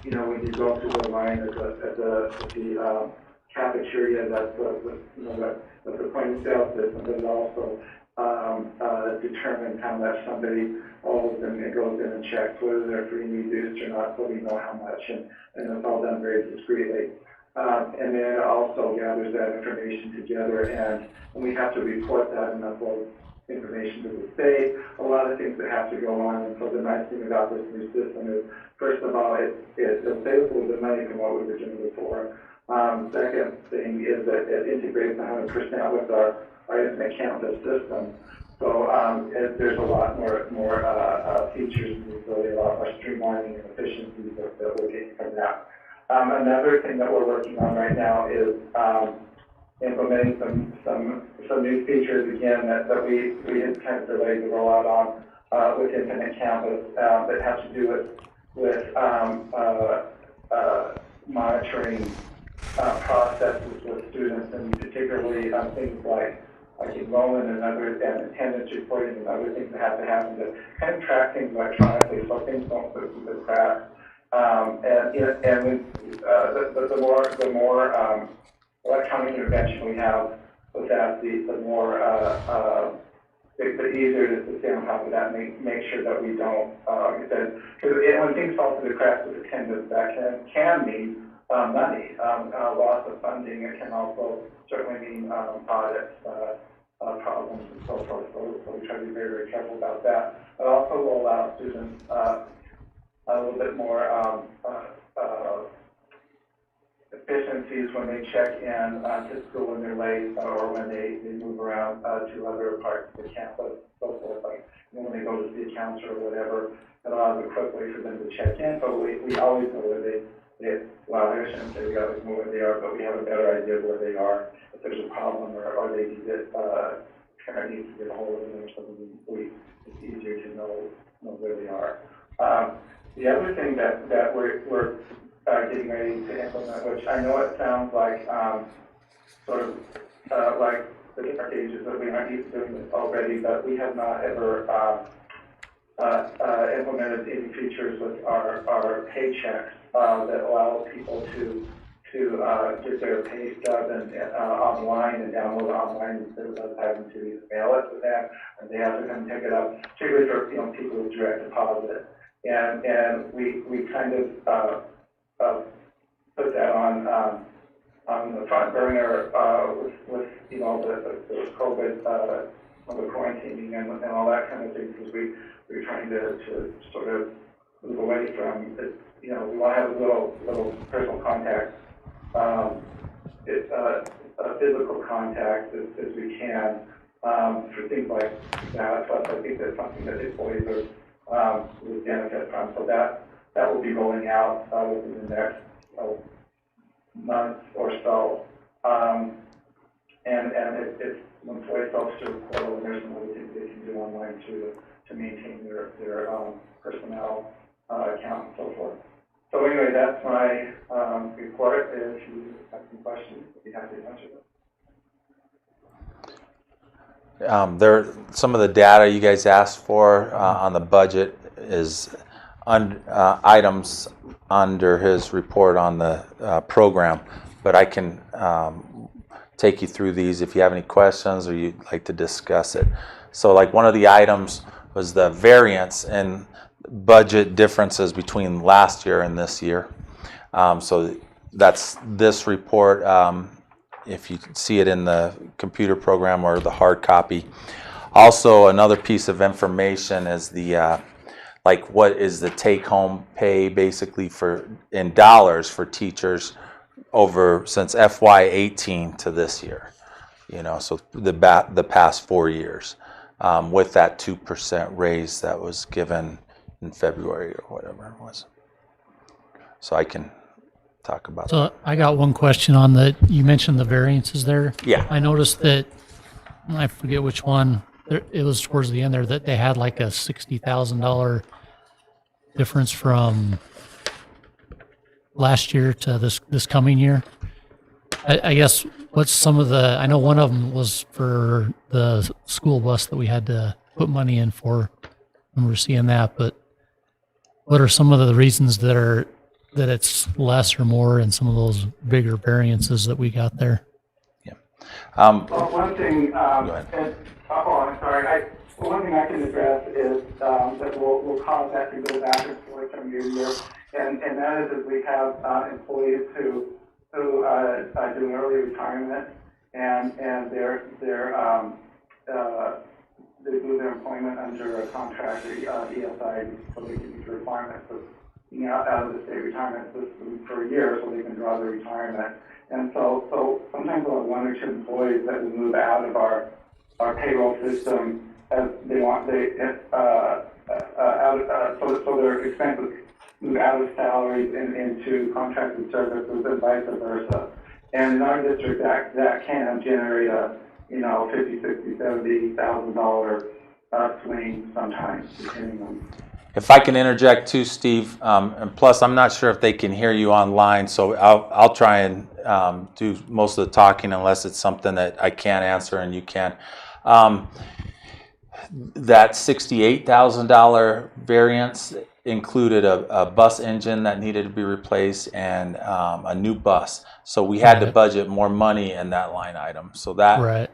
you know, when you go through the line at the cafeteria, that's the point of sale system, but it also determines how much somebody owes, and it goes in and checks whether they're free and reduced or not, so we know how much, and it's all done very discreetly. And then it also gathers that information together, and we have to report that and upload information to the state. A lot of things that have to go on, and so the nice thing about this new system is, first of all, it saves a little bit of money from what we were doing before. Second thing is that it integrates 100% with our infinite campus system. So there's a lot more features and really a lot more streamlining and efficiencies that we're getting from that. Another thing that we're working on right now is implementing some new features again that we had kind of delayed the rollout on with Infinite Campus that have to do with monitoring processes with students, and particularly things like enrollment and attendance reporting and other things that have to happen to kind of track things electronically so things don't slip through the cracks. The more electronic intervention we have with that, the easier it is to stay on top of that and make sure that we don't, like I said, because when things fall through the cracks with attendance, that can mean money, loss of funding. It can also certainly mean audits, problems, and so forth. So we try to be very, very careful about that. It also will allow students a little bit more efficiencies when they check in to school when they're late, or when they move around to other parts of the campus, so forth. Like when they go to see a counselor or whatever, it allows it quickly for them to check in. But we always know where well, I shouldn't say we always know where they are, but we have a better idea of where they are. If there's a problem or they need parent needs to get a hold of them or something, it's easier to know where they are. The other thing that we're getting ready to implement, which I know it sounds like sort of like the different ages that we might be doing this already, but we have not ever implemented any features with our paychecks that allow people to get their pay stub and online and download it online instead of us having to mail it to them, and they have to come pick it up, particularly for people with direct deposit. And we kind of put that on the front burner with the COVID, the quarantining and all that kind of thing, because we're trying to sort of move away from it. We want to have a little personal contact, physical contact as we can for things like that. Plus, I think that's something that employees would benefit from. So that will be rolling out within the next month or so. And it's employee self-serve portal, and there's some other things they can do online to maintain their personnel account and so forth. So anyway, that's my report. If you have some questions, I'd be happy to answer them. Some of the data you guys asked for on the budget is items under his report on the program, but I can take you through these if you have any questions or you'd like to discuss it. So like one of the items was the variance in budget differences between last year and this year. So that's this report. If you see it in the computer program or the hard copy. Also, another piece of information is the like what is the take-home pay basically in dollars for teachers since FY18 to this year. So the past 4 years with that 2% raise that was given in February or whatever it was. So I can talk about that. So I got one question on you mentioned the variances there. Yeah. I noticed that, I forget which one, it was towards the end there, that they had like a $60,000 difference from last year to this coming year. I guess what's some of I know one of them was for the school bus that we had to put money in for. I remember seeing that, but what are some of the reasons that are that it's less or more in some of those bigger variances that we got there. Well, one thing, Go ahead. I'm sorry, one thing I can address is, that will cause that to go back and forth from year to year, and that is we have, employees who do early retirement, and they do their employment under a contract, ESI, so they can use requirements of, out of the state retirement system for a year, so they can draw their retirement. And so sometimes we'll have one or two employees that will move out of our payroll system as they want, so their expenses move out of salaries and into contracted services and vice versa. And in our district, that can generate a, $50,000, $60,000, $70,000 swing sometimes, depending on. If I can interject too, Steve, and plus I'm not sure if they can hear you online, so I'll try and do most of the talking unless it's something that I can't answer and you can. That $68,000 variance included a bus engine that needed to be replaced and a new bus. So we had to budget more money in that line item. So that, Right.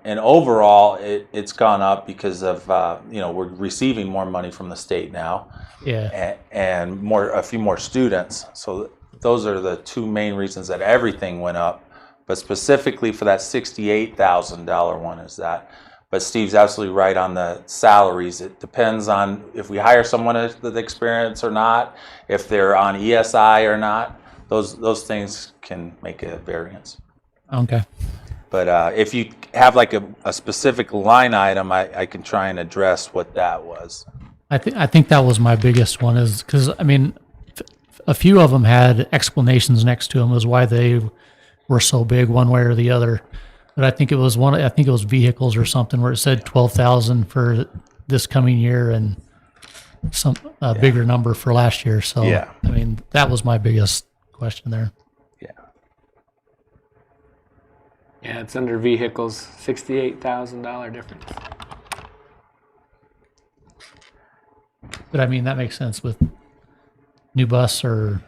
And overall, it's gone up because of, we're receiving more money from the state now. Yeah. And a few more students. So those are the two main reasons that everything went up. But specifically for that $68,000 one is that. But Steve's absolutely right on the salaries. It depends on if we hire someone with experience or not, if they're on ESI or not. Those things can make a variance. Okay. But if you have like a specific line item, I can try and address what that was. I think that was my biggest one, is because a few of them had explanations next to them as why they were so big one way or the other. But I think it was vehicles or something where it said 12,000 for this coming year and some bigger number for last year. So Yeah. that was my biggest question there. Yeah, it's under vehicles, $68,000 difference. But that makes sense with new bus or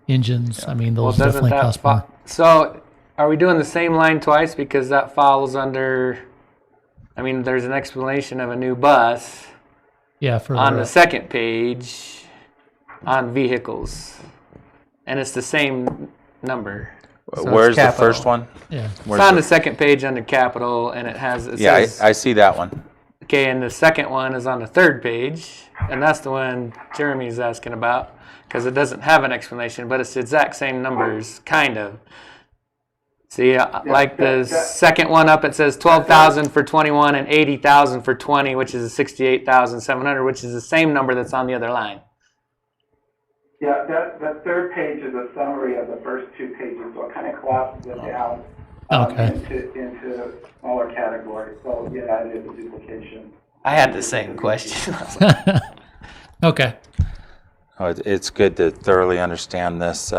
engines. Those doesn't definitely that cost more. So are we doing the same line twice because that falls under, there's an explanation of a new bus Yeah, for on the second page on vehicles, and it's the same number. So it's Where's the capital. first one? yeah. It's on the second page under capital, and it says, I see that one. okay, and the second one is on the third page, and that's the one Jeremy's asking about, because it doesn't have an explanation, but it's the exact same numbers, kind of. See, like the second one up, it says 12,000 for 21 and 80,000 for 20, which is 68,700, which is the same number that's on the other line. Yeah, that third page is a summary of the first two pages, so it kind of collapses it down into smaller categories. So yeah, it is a duplication. I had the same question. Okay. It's good to thoroughly understand this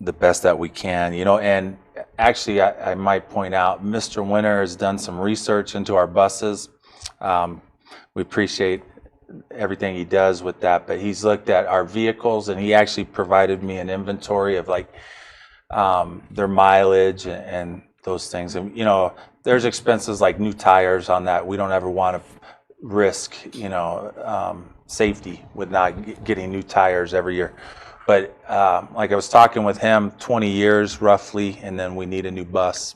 the best that we can, and actually I might point out Mr. Winter has done some research into our buses. We appreciate everything he does with that, but he's looked at our vehicles and he actually provided me an inventory of their mileage and those things. And there's expenses like new tires on that. We don't ever want to risk safety with not getting new tires every year. But like I was talking with him, 20 years roughly, and then we need a new bus.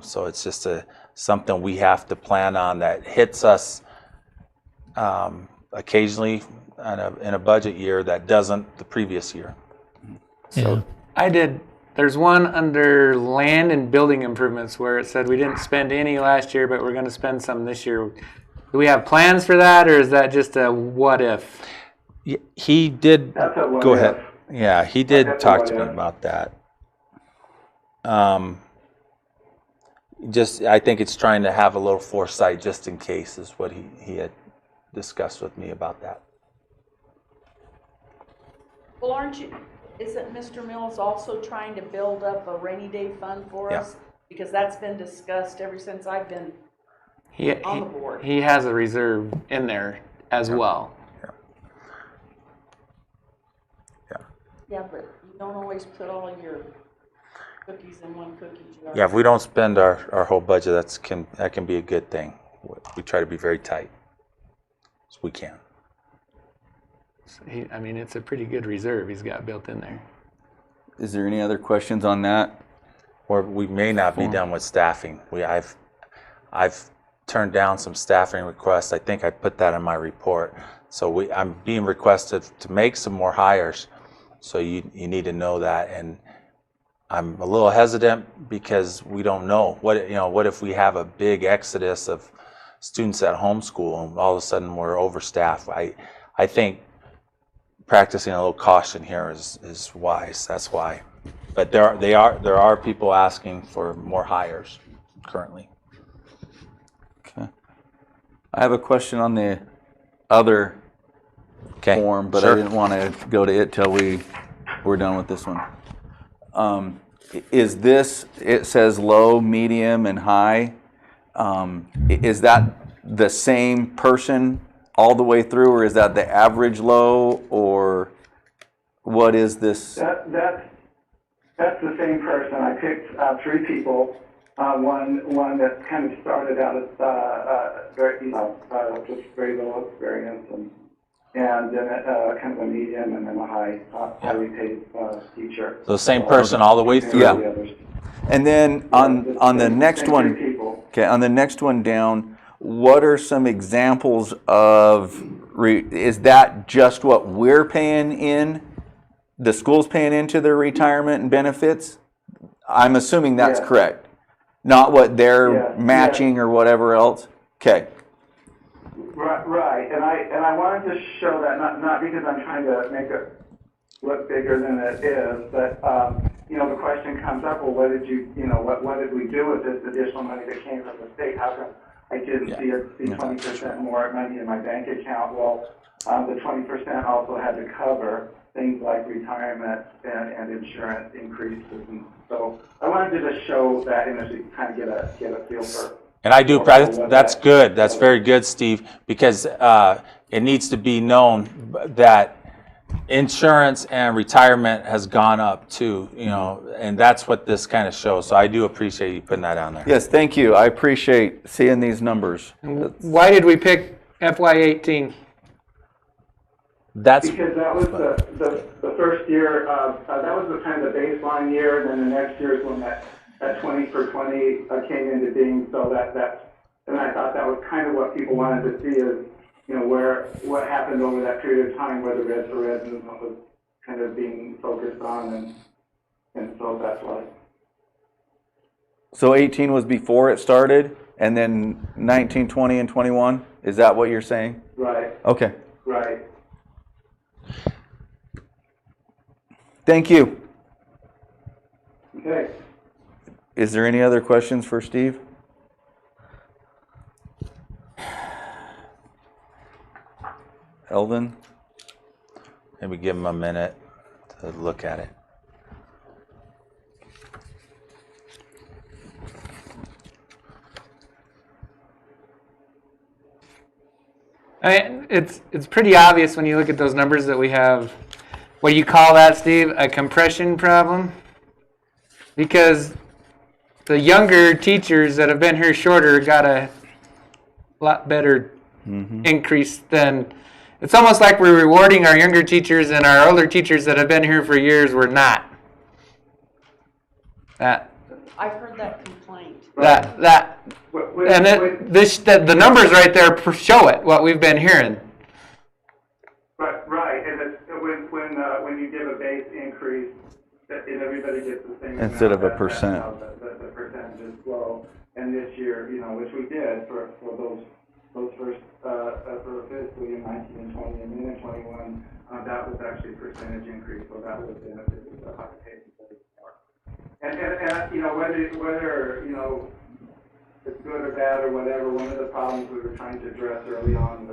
So it's just something we have to plan on that hits us occasionally in a budget year that doesn't the previous year. Yeah. There's one under land and building improvements where it said we didn't spend any last year, but we're going to spend some this year. Do we have plans for that, or is that just a what if? He did. That's a what Go if. ahead. Yeah, he did That's a talk what to me if. about that. I think it's trying to have a little foresight just in case is what he had discussed with me about that. Well, isn't Mr. Mills also trying to build up a rainy day fund for Yeah. us? Because that's been discussed ever since I've been on the board. He has a reserve in there as well. Yeah. Yeah, but you don't always put all of your cookies in one cookie jar. Yeah, if we don't spend our whole budget, that can be a good thing. We try to be very tight as we can. I mean, it's a pretty good reserve he's got built in there. Is there any other questions on that? Or we may not be done with staffing. I've turned down some staffing requests. I think I put that in my report. So I'm being requested to make some more hires. So you need to know that. And I'm a little hesitant because we don't know what if we have a big exodus of students at homeschool and all of a sudden we're overstaffed. I think practicing a little caution here is wise. That's why. But there are people asking for more hires currently. Okay. I have a question on the other form, but sure. I didn't want to go to it till we're done with this one. Is this, it says low, medium, and high. Is that the same person all the way through, or is that the average low, or what is this? That's the same person. I picked 3 people. One that kind of started out as very, just very low experience, and then kind of a medium, and then a highly paid teacher. So the same person all the way through. Yeah. And then on the next one, okay, on the next one down, what are some examples of? Is that just what we're paying in? The school's paying into their retirement and benefits? I'm assuming that's correct. Not what they're matching or whatever else? Okay. Right. And I wanted to show that, not because I'm trying to make it look bigger than it is, but, the question comes up, well, what did we do with this additional money that came from the state? How come I didn't see 20% more money in my bank account? Well, the 20% also had to cover things like retirement and insurance increases, and so I wanted to just show that image to kind of get a feel for. And I do. That's good. That's very good, Steve, because it needs to be known that insurance and retirement has gone up too. And that's what this kind of shows. So I do appreciate you putting that on there. Yes, thank you. I appreciate seeing these numbers. Why did we pick FY18? That's because that was the first year that was the kind of the baseline year, and then the next year is when that 20 for 20 came into being. So and I thought that was kind of what people wanted to see is what happened over that period of time where the Res for Res movement was kind of being focused on, and so that's why. So 18 was before it started, and then 19, 20, and 21? Is that what you're saying? Right. Okay. Right. Thank you. Okay. Is there any other questions for Steve? Elvin? Maybe give him a minute to look at it. I mean, it's pretty obvious when you look at those numbers that we have, what do you call that, Steve? A compression problem? Because the younger teachers that have been here shorter got a lot better increase than, it's almost like we're rewarding our younger teachers and our older teachers that have been here for years were not. I've heard that complaint. The numbers right there show it, what we've been hearing. Right, and when you give a base increase, and everybody gets the same instead amount, of a percent. The percentage is low. And this year, which we did for those first for fiscal year 19 and 20, and then in 21, that was actually a percentage increase, so that was benefited the high pay more. And whether it's good or bad or whatever, one of the problems we were trying to address early on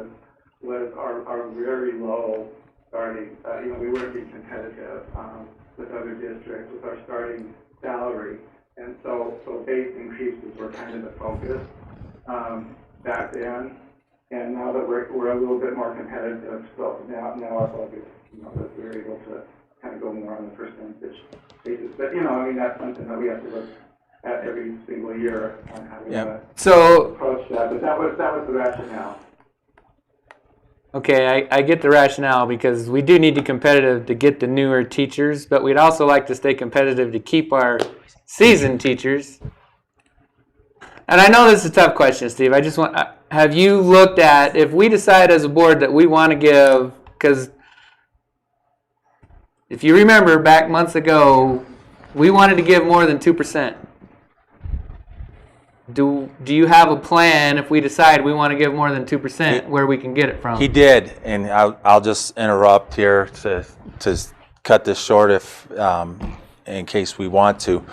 was our very low starting. We weren't being competitive with other districts with our starting salary, and so base increases were kind of the focus back then. And now that we're a little bit more competitive, so now our focus, that we're able to kind of go more on the percentage basis. But, you know, I mean, that's something that we have to look at every single year on how we So, approach that. But that was the rationale. okay, I get the rationale because we do need to be competitive to get the newer teachers, but we'd also like to stay competitive to keep our seasoned teachers. And I know this is a tough question, Steve. I just want, have you looked at, if we decide as a board that we want to give, because if you remember back months ago, we wanted to give more than 2%. Do you have a plan if we decide we want to give more than 2% where we can get it from? He did, and I'll just interrupt here to cut this short if in case we want to.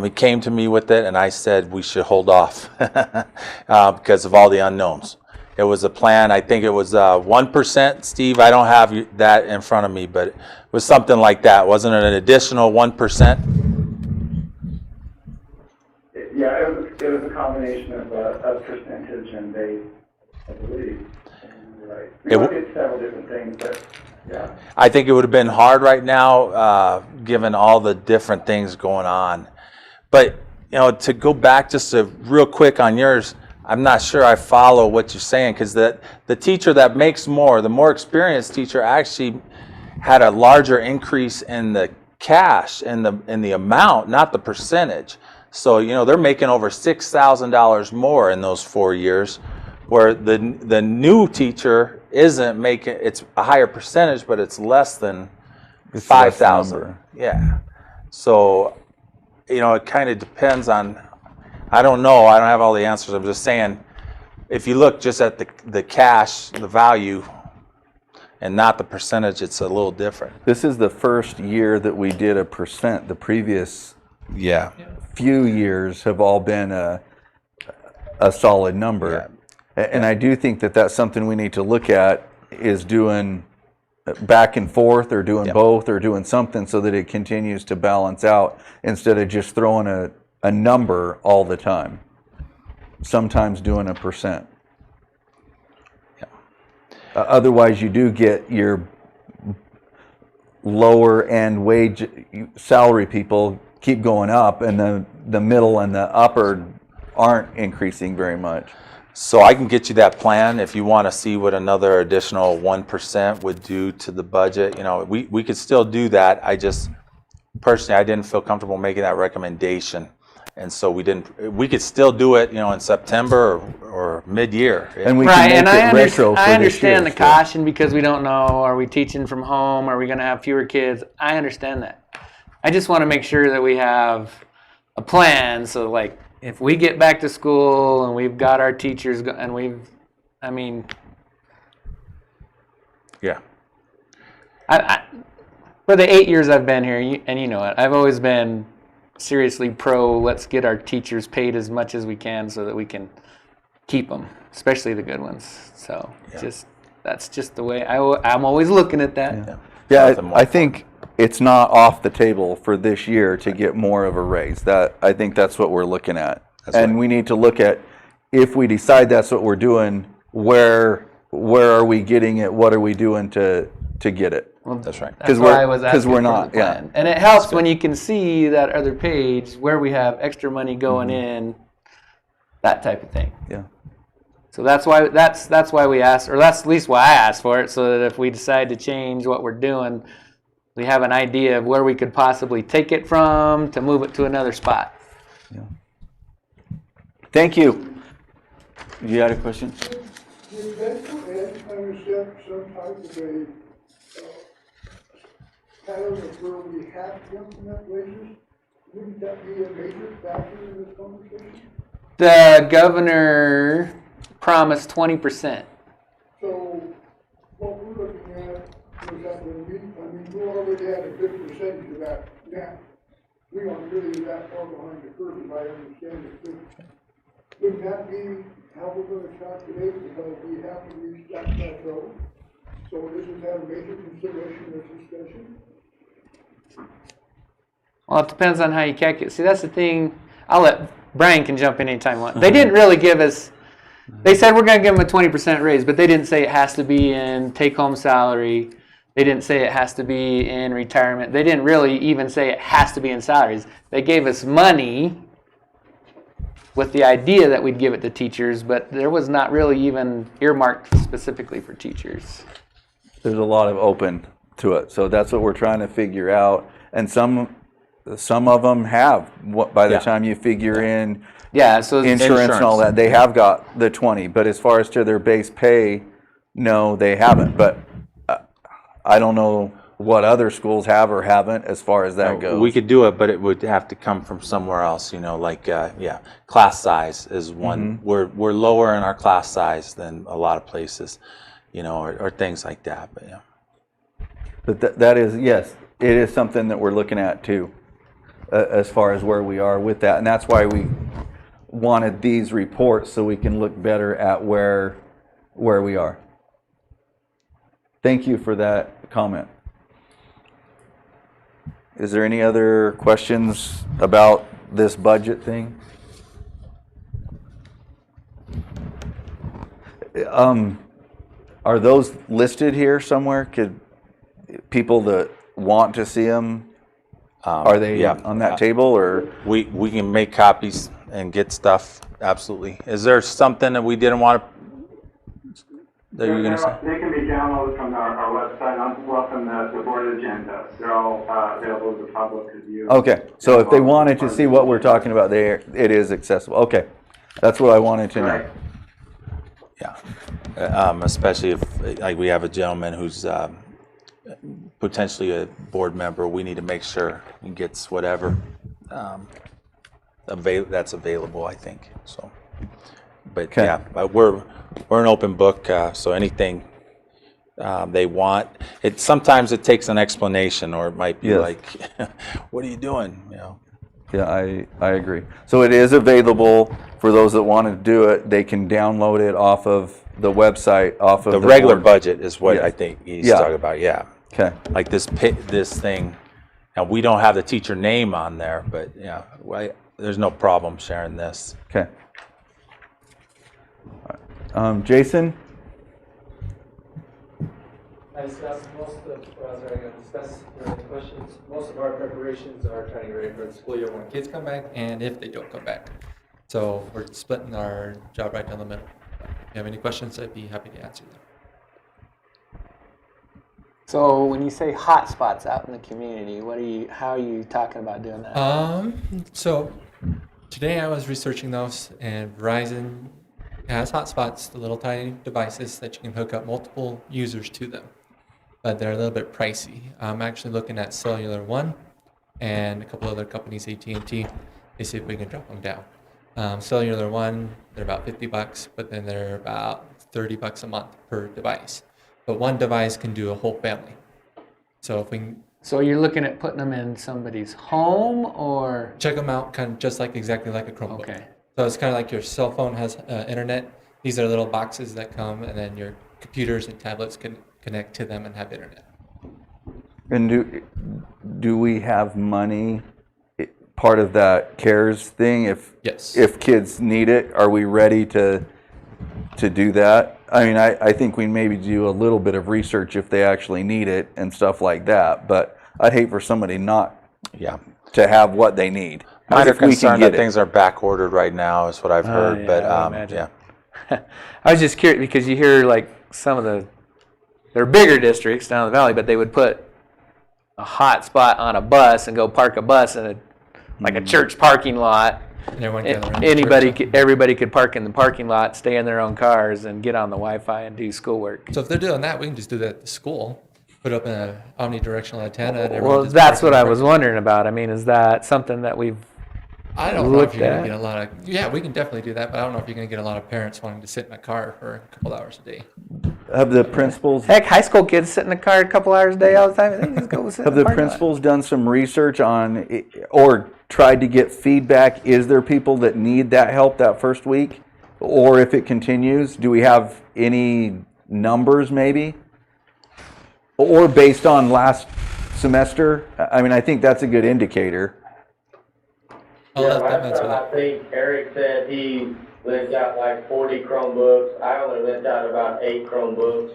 He came to me with it, and I said we should hold off because of all the unknowns. It was a plan. I think it was 1%. Steve, I don't have that in front of me, but it was something like that. Wasn't it an additional 1%? Yeah, it was a combination of a percentage and base, I believe. Right. We looked at several different things, but yeah. I think it would have been hard right now, given all the different things going on. But, you know, to go back just real quick on yours, I'm not sure I follow what you're saying, because the teacher that makes more, the more experienced teacher actually had a larger increase in the cash and the amount, not the percentage. So, you know, they're making over $6,000 more in those 4 years, where the new teacher isn't making, it's a higher percentage, but it's less than 5,000. Yeah. So, you know, it kind of depends on, I don't know, I don't have all the answers. I'm just saying, if you look just at the cash, the value, and not the percentage, it's a little different. This is the first year that we did a percent. The previous few years have all been a solid number. Yeah. And I do think that that's something we need to look at, is doing back and forth, or doing both, or doing something so that it continues to balance out, instead of just throwing a number all the time. Sometimes doing a percent. Otherwise, you do get your lower end wage salary people keep going up, and the middle and the upper aren't increasing very much. So I can get you that plan if you want to see what another additional 1% would do to the budget. You know, we could still do that. I just, personally, I didn't feel comfortable making that recommendation. And so we could still do it, you know, in September or mid-year. And we can make it retro for I understand this the year, caution, because we don't know, are we teaching from home? Are we going to have fewer kids? I understand that. I just want to make sure that we have a plan, so like if we get back to school and we've got our teachers and Yeah. I for the 8 years I've been here, and you know it, I've always been seriously pro, let's get our teachers paid as much as we can so that we can keep them, especially the good ones. So that's just the way I'm always looking at that. Yeah, I think it's not off the table for this year to get more of a raise. I think that's what we're looking at. And we need to look at, if we decide that's what we're doing, where are we getting it? What are we doing to get it? Well, that's right. That's why I was asking we're for not, the plan. And it helps when you can see that other page where we have extra money going in, that type of thing. Yeah. So that's why we asked, or that's at least why I asked for it, so that if we decide to change what we're doing, we have an idea of where we could possibly take it from to move it to another spot. Yeah. Thank you. You had a question? Did Central Ed understand some type of a pattern of where we have to implement raises? Wouldn't that be a major factor in this conversation? The governor promised 20%. So what we're looking at is that we already had a good percentage of that now. We aren't really that far behind the curve, as I understand it. Wouldn't that be how we're going to calculate, because we have to reach that plateau? So isn't that a major consideration in this discussion? Well, it depends on how you calculate. See, that's the thing. I'll let Brian can jump in anytime you want. They didn't really give us, they said we're going to give them a 20% raise, but they didn't say it has to be in take-home salary. They didn't say it has to be in retirement. They didn't really even say it has to be in salaries. They gave us money with the idea that we'd give it to teachers, but there was not really even earmarked specifically for teachers. There's a lot of open to it, so that's what we're trying to figure out. And some of them have. By the Yeah. time you figure in Yeah, so insurance and all that, they have got the 20. But as far as to their base pay, no, they haven't. But I don't know what other schools have or haven't as far as that goes. We could do it, but it would have to come from somewhere else, like, class size is one. We're lower in our class size than a lot of places, or things like that, but yeah. But that is, yes, it is something that we're looking at too, as far as where we are with that. And that's why we wanted these reports, so we can look better at where we are. Thank you for that comment. Is there any other questions about this budget thing? Are those listed here somewhere? Could people that want to see them, are they on that table, or? We can make copies and get stuff, absolutely. Is there something that we didn't want to, that you're going to say? They can be downloaded from our website, from the board agenda. They're all available to the public to view. Okay, so if they wanted to see what we're talking about there, it is accessible. Okay, that's what I wanted to know. Right. Yeah, especially if, like, we have a gentleman who's potentially a board member, we need to make sure he gets whatever that's available, I think, so. But Okay. yeah, but we're an open book, so anything they want. Sometimes it takes an explanation, or it might be like, what are you doing, Yeah, I agree. So it is available for those that want to do it. They can download it off of the website, off of The regular board. budget is what Yes. I think he's Yeah. talking about, yeah. Okay. Like this thing, now we don't have the teacher name on there, but yeah, there's no problem sharing this. Okay. Jason? I discussed most of, as I discussed the questions, most of our preparations are trying to get ready for the school year when Kids come back and if they don't come back. So we're splitting our job right down the middle. If you have any questions, I'd be happy to answer them. So when you say hot spots out in the community, how are you talking about doing that? So today I was researching those, and Verizon has hotspots, the little tiny devices that you can hook up multiple users to them, but they're a little bit pricey. I'm actually looking at Cellular One and a couple other companies, AT&T, to see if we can drop them down. Cellular One, they're about $50, but then they're about $30 a month per device. But one device can do a whole family. So if we can So you're looking at putting them in somebody's home, or? check them out, kind of just exactly like a Chromebook. Okay. So it's kind of like your cell phone has internet. These are little boxes that come, and then your computers and tablets can connect to them and have internet. And do we have money, part of that CARES thing, Yes. if kids need it? Are we ready to do that? I mean, I think we maybe do a little bit of research if they actually need it and stuff like that, but I'd hate for somebody not to have what they need. Minor If we can concern get that it. things are back ordered right now is what I've heard, yeah, but I would imagine. yeah. I was just curious because you hear like some of they're bigger districts down the valley, but they would put a hot spot on a bus and go park a bus in a church parking lot. And everyone gather around the church. Everybody could park in the parking lot, stay in their own cars, and get on the Wi-Fi and do schoolwork. So if they're doing that, we can just do that at the school. Put up an omnidirectional antenna. And everyone Well, just that's park what in I the was wondering about. I mean, is that something that we've I don't know if looked you're going at? to get a lot of. Yeah, we can definitely do that, but I don't know if you're going to get a lot of parents wanting to sit in a car for a couple hours a day. Have the principals Heck, high school kids sit in the car a couple hours a day all the time. They just go sit have in the the parking lot. principals done some research on or tried to get feedback? Is there people that need that help that first week, or if it continues, do we have any numbers maybe, or based on last semester? I mean, I think that's a good indicator. I'll Yeah, let them last answer time I that. think Eric said he lent out like 40 Chromebooks. I only lent out about 8 Chromebooks.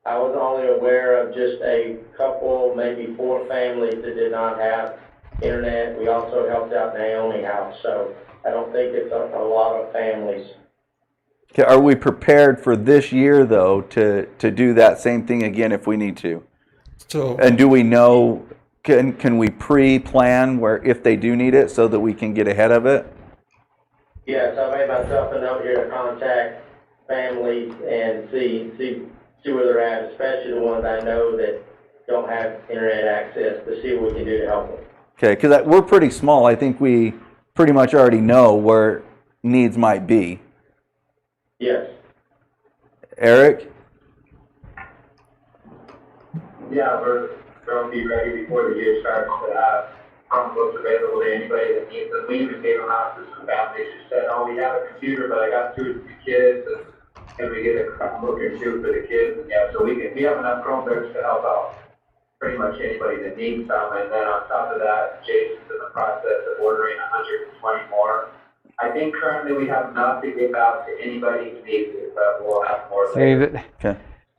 I was only aware of just a couple, maybe 4 families that did not have internet. We also helped out Naomi House, so I don't think it's a lot of families. Okay, are we prepared for this year, though, to do that same thing again if we need to? So, And do we know, can we pre-plan where if they do need it so that we can get ahead of it? Yes, I made myself a note here to contact families and see where they're at, especially the ones I know that don't have internet access, to see what we can do to help them. Okay, because we're pretty small. I think we pretty much already know where needs might be. Yes. Eric? Yeah, we're going to be ready before the year starts to have Chromebooks available to anybody that needs them. We even gave them out to some families who said, oh, we have a computer, but I got 2 or 3 kids, and can we get a Chromebook or 2 for the kids? And yeah, so we have enough Chromebooks to help out pretty much anybody that needs some. And then on top of that, Jason's in the process of ordering 120 more. I think currently we have enough to give out to anybody who needs it, but we'll have more later. Okay.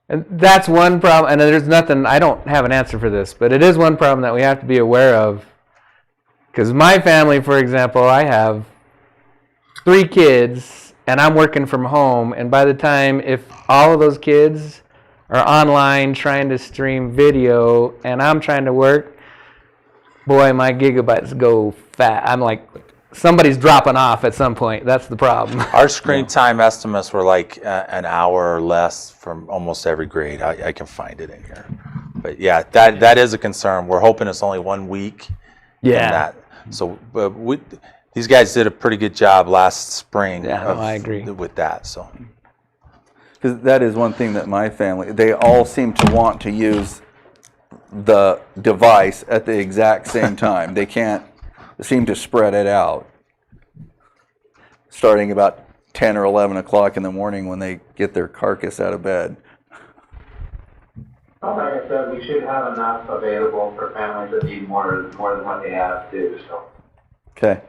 And that's one problem, and there's nothing, I don't have an answer for this, but it is one problem that we have to be aware of. Because my family, for example, I have 3 kids, and I'm working from home, and by the time, if all of those kids are online trying to stream video, and I'm trying to work, boy, my gigabytes go fast. I'm like, somebody's dropping off at some point. That's the problem. Our screen time estimates were like an hour or less from almost every grade. I can find it in here. But yeah, that is a concern. We're hoping it's only 1 week. Yeah. And that. So but these guys did a pretty good job last spring. Yeah, no, I agree. With that. So. Because that is one thing that my family, they all seem to want to use the device at the exact same time. They can't seem to spread it out, starting about 10 or 11 o'clock in the morning when they get their carcass out of bed. Like I said, we should have enough available for families that need more than what they have too, so. Okay.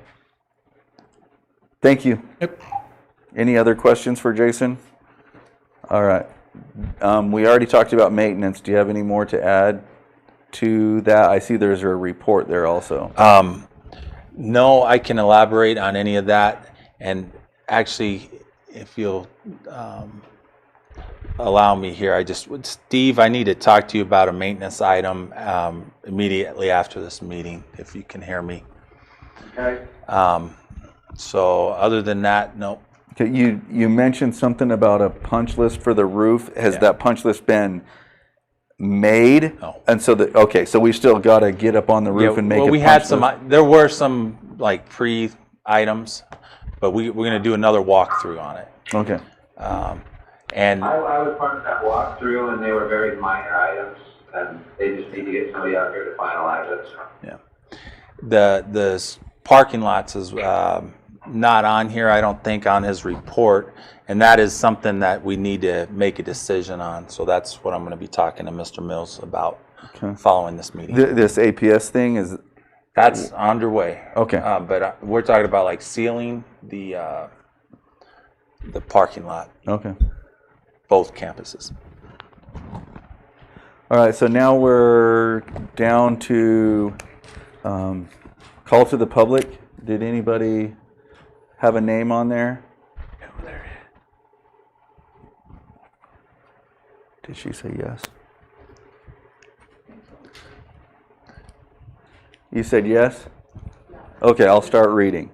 Thank you. Yep. Any other questions for Jason? All right. We already talked about maintenance. Do you have any more to add to that? I see there's a report there also. No, I can elaborate on any of that. And actually, if you'll allow me here, Steve, I need to talk to you about a maintenance item immediately after this meeting, if you can hear me. Okay. So other than that, no. Okay, you mentioned something about a punch list for the roof. Has that punch list been made? No. And so so we still got to get up on the roof and make a punch list. Had some. There were some like pre-items, but we're going to do another walkthrough on it. Okay. And I was part of that walkthrough, and they were very minor items, and they just need to get somebody out here to finalize it. So. yeah, the parking lots is not on here, I don't think, on his report, and that is something that we need to make a decision on. So that's what I'm going to be talking to Mr. Mills about following this meeting. This APS thing is. That's underway. Okay. But we're talking about like sealing the parking lot, Okay. both campuses. All right, so now we're down to call to the public. Did anybody have a name on there? Did she say yes? You said yes? Okay, I'll start reading.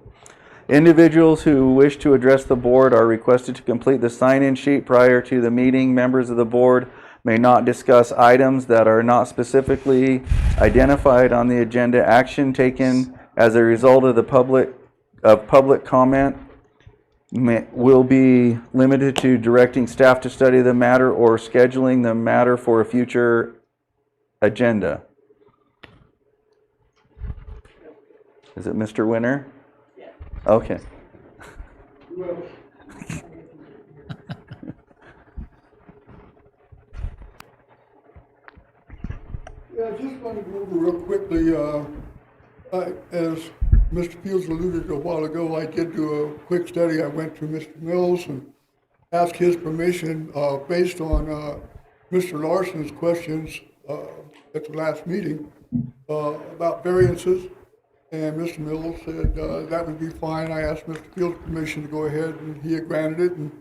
Individuals who wish to address the board are requested to complete the sign-in sheet prior to the meeting. Members of the board may not discuss items that are not specifically identified on the agenda. Action taken as a result of public comment will be limited to directing staff to study the matter or scheduling the matter for a future agenda. Is it Mr. Winter? Yeah. Okay. Well, yeah, I just want to go over real quickly, as Mr. Fields alluded a while ago, I did do a quick study. I went to Mr. Mills and asked his permission based on Mr. Larson's questions at the last meeting about variances, and Mr. Mills said that would be fine. I asked Mr. Fields' permission to go ahead, and he had granted it. And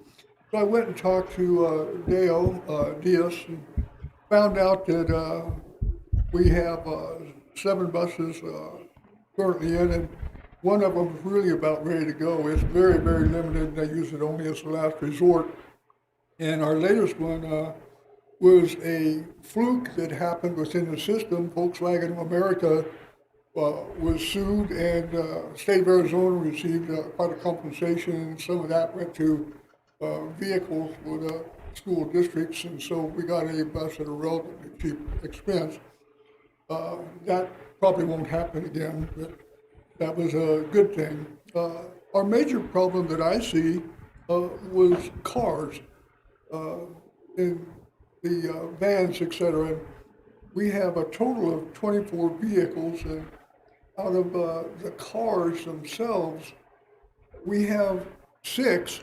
so I went and talked to Dale Diaz and found out that we have 7 buses currently in, and one of them is really about ready to go. It's very, very limited. They use it only as a last resort. And our latest one was a fluke that happened within the system. Volkswagen of America was sued, and state of Arizona received quite a compensation, and some of that went to vehicles for the school districts, and so we got a bus at a relatively cheap expense. That probably won't happen again, but that was a good thing. Our major problem that I see was cars in the vans, et cetera. We have a total of 24 vehicles, and out of the cars themselves, we have 6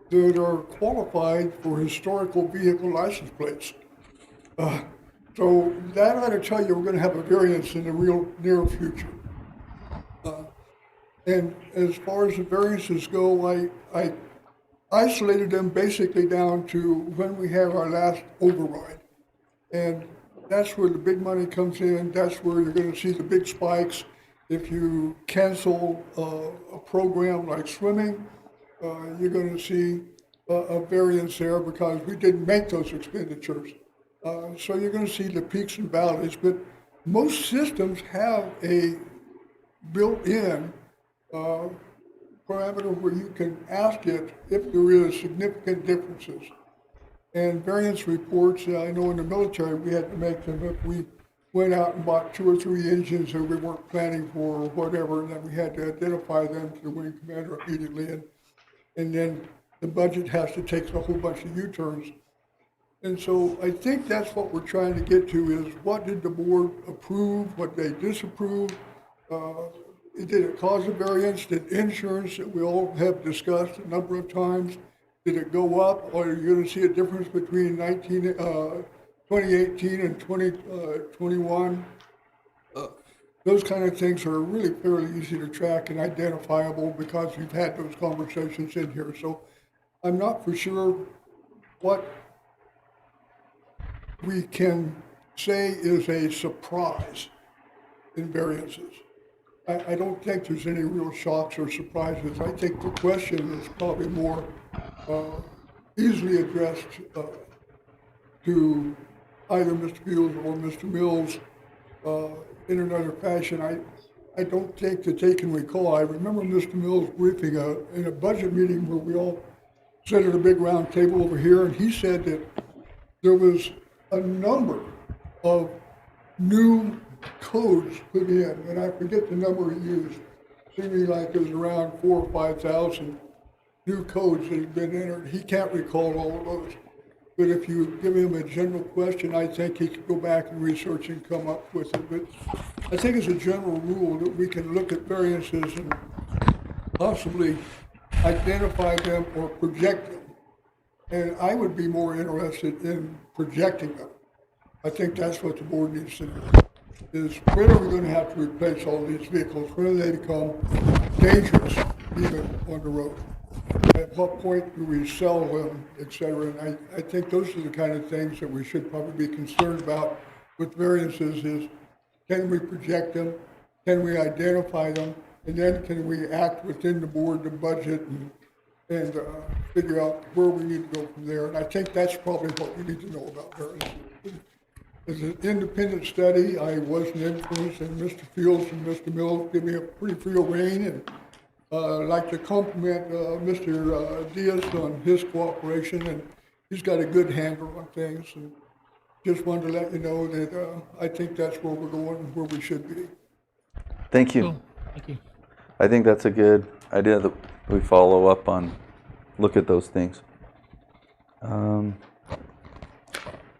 that are qualified for historical vehicle license plates. So that ought to tell you we're going to have a variance in the real near future. And as far as the variances go, I isolated them basically down to when we have our last override. And that's where the big money comes in. That's where you're going to see the big spikes. If you cancel a program like swimming, you're going to see a variance there because we didn't make those expenditures. So you're going to see the peaks and valleys, but most systems have a built-in parameter where you can ask it if there is significant differences. And variance reports, I know in the military we had to make them if we went out and bought 2 or 3 engines that we weren't planning for or whatever, and then we had to identify them to the wing commander immediately. And then the budget has to take a whole bunch of U-turns. And so I think that's what we're trying to get to is what did the board approve, what they disapproved? Did it cause a variance? Did insurance that we all have discussed a number of times, did it go up? Or are you going to see a difference between 2018 and 2021? Those kind of things are really fairly easy to track and identifiable because we've had those conversations in here. So I'm not for sure what we can say is a surprise in variances. I don't think there's any real shocks or surprises. I think the question is probably more easily addressed to either Mr. Fields or Mr. Mills in another fashion. I don't think that they can recall. I remember Mr. Mills briefing in a budget meeting where we all sat at a big round table over here, and he said that there was a number of new codes put in, and I forget the number he used. It seemed to me like it was around 4,000 or 5,000 new codes that had been entered. He can't recall all of those. But if you give him a general question, I think he could go back and research and come up with it. But I think as a general rule that we can look at variances and possibly identify them or project them. And I would be more interested in projecting them. I think that's what the board needs to do. Is when are we going to have to replace all these vehicles? When do they become dangerous, even on the road? At what point do we sell them, et cetera? And I think those are the kind of things that we should probably be concerned about with variances is, can we project them? Can we identify them? And then can we act within the board, the budget, and figure out where we need to go from there? And I think that's probably what we need to know about variances. As an independent study, I wasn't influenced, and Mr. Fields and Mr. Mills give me a pretty free rein, and I'd like to compliment Mr. Diaz on his cooperation, and he's got a good handle on things, and just wanted to let you know that I think that's where we're going, where we should be. Thank you. Cool. Thank you. I think that's a good idea that we follow up on, look at those things.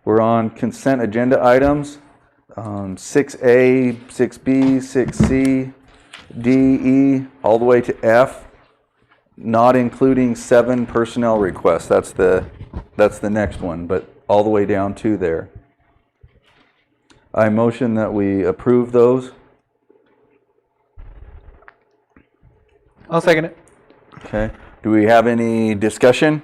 We're on consent agenda items, 6A, 6B, 6C, D, E, all the way to F, not including 7 personnel requests. That's the next one, but all the way down to there. I motion that we approve those. I'll second it. Okay. Do we have any discussion?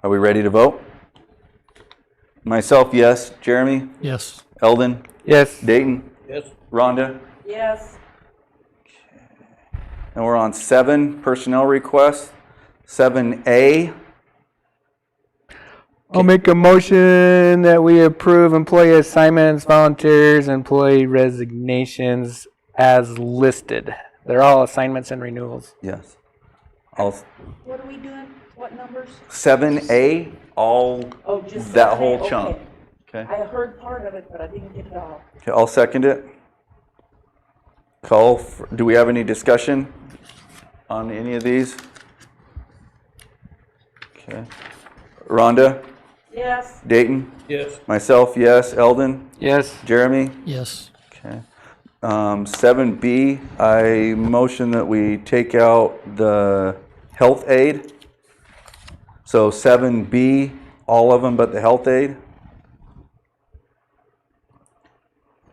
Are we ready to vote? Myself, yes. Jeremy? Yes. Eldon? Yes. Dayton? Yes. Rhonda? Yes, And we're on 7, personnel requests. 7A. I'll make a motion that we approve employee assignments, volunteers, employee resignations as listed. They're all assignments and renewals. Yes. All what are we doing? What numbers? 7A, all Oh, just that 7A, whole okay. chunk. Okay. I heard part of it, but I didn't get it all. Okay, I'll second it. Do we have any discussion on any of these? Okay. Rhonda? Yes, Dayton? Yes. Myself, yes. Eldon? Yes. Jeremy? Yes. Okay. 7B, I motion that we take out the health aid. So 7B, all of them but the health aid.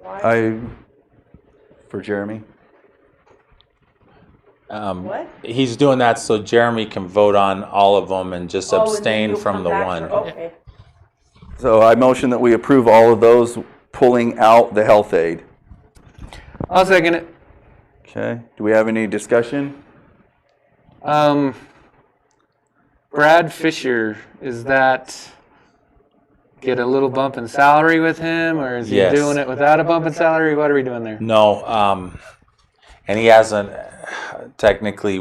why? For Jeremy. What? He's doing that so Jeremy can vote on all of them and just Oh, and then abstain you'll from come the back one. for- Okay, So I motion that we approve all of those, pulling out the health aid. I'll second it. Okay. Do we have any discussion? Brad Fisher, is that get a little bump in salary with him, or is he Yes. doing it without a bump in salary? What are we doing there? No, and he hasn't, technically,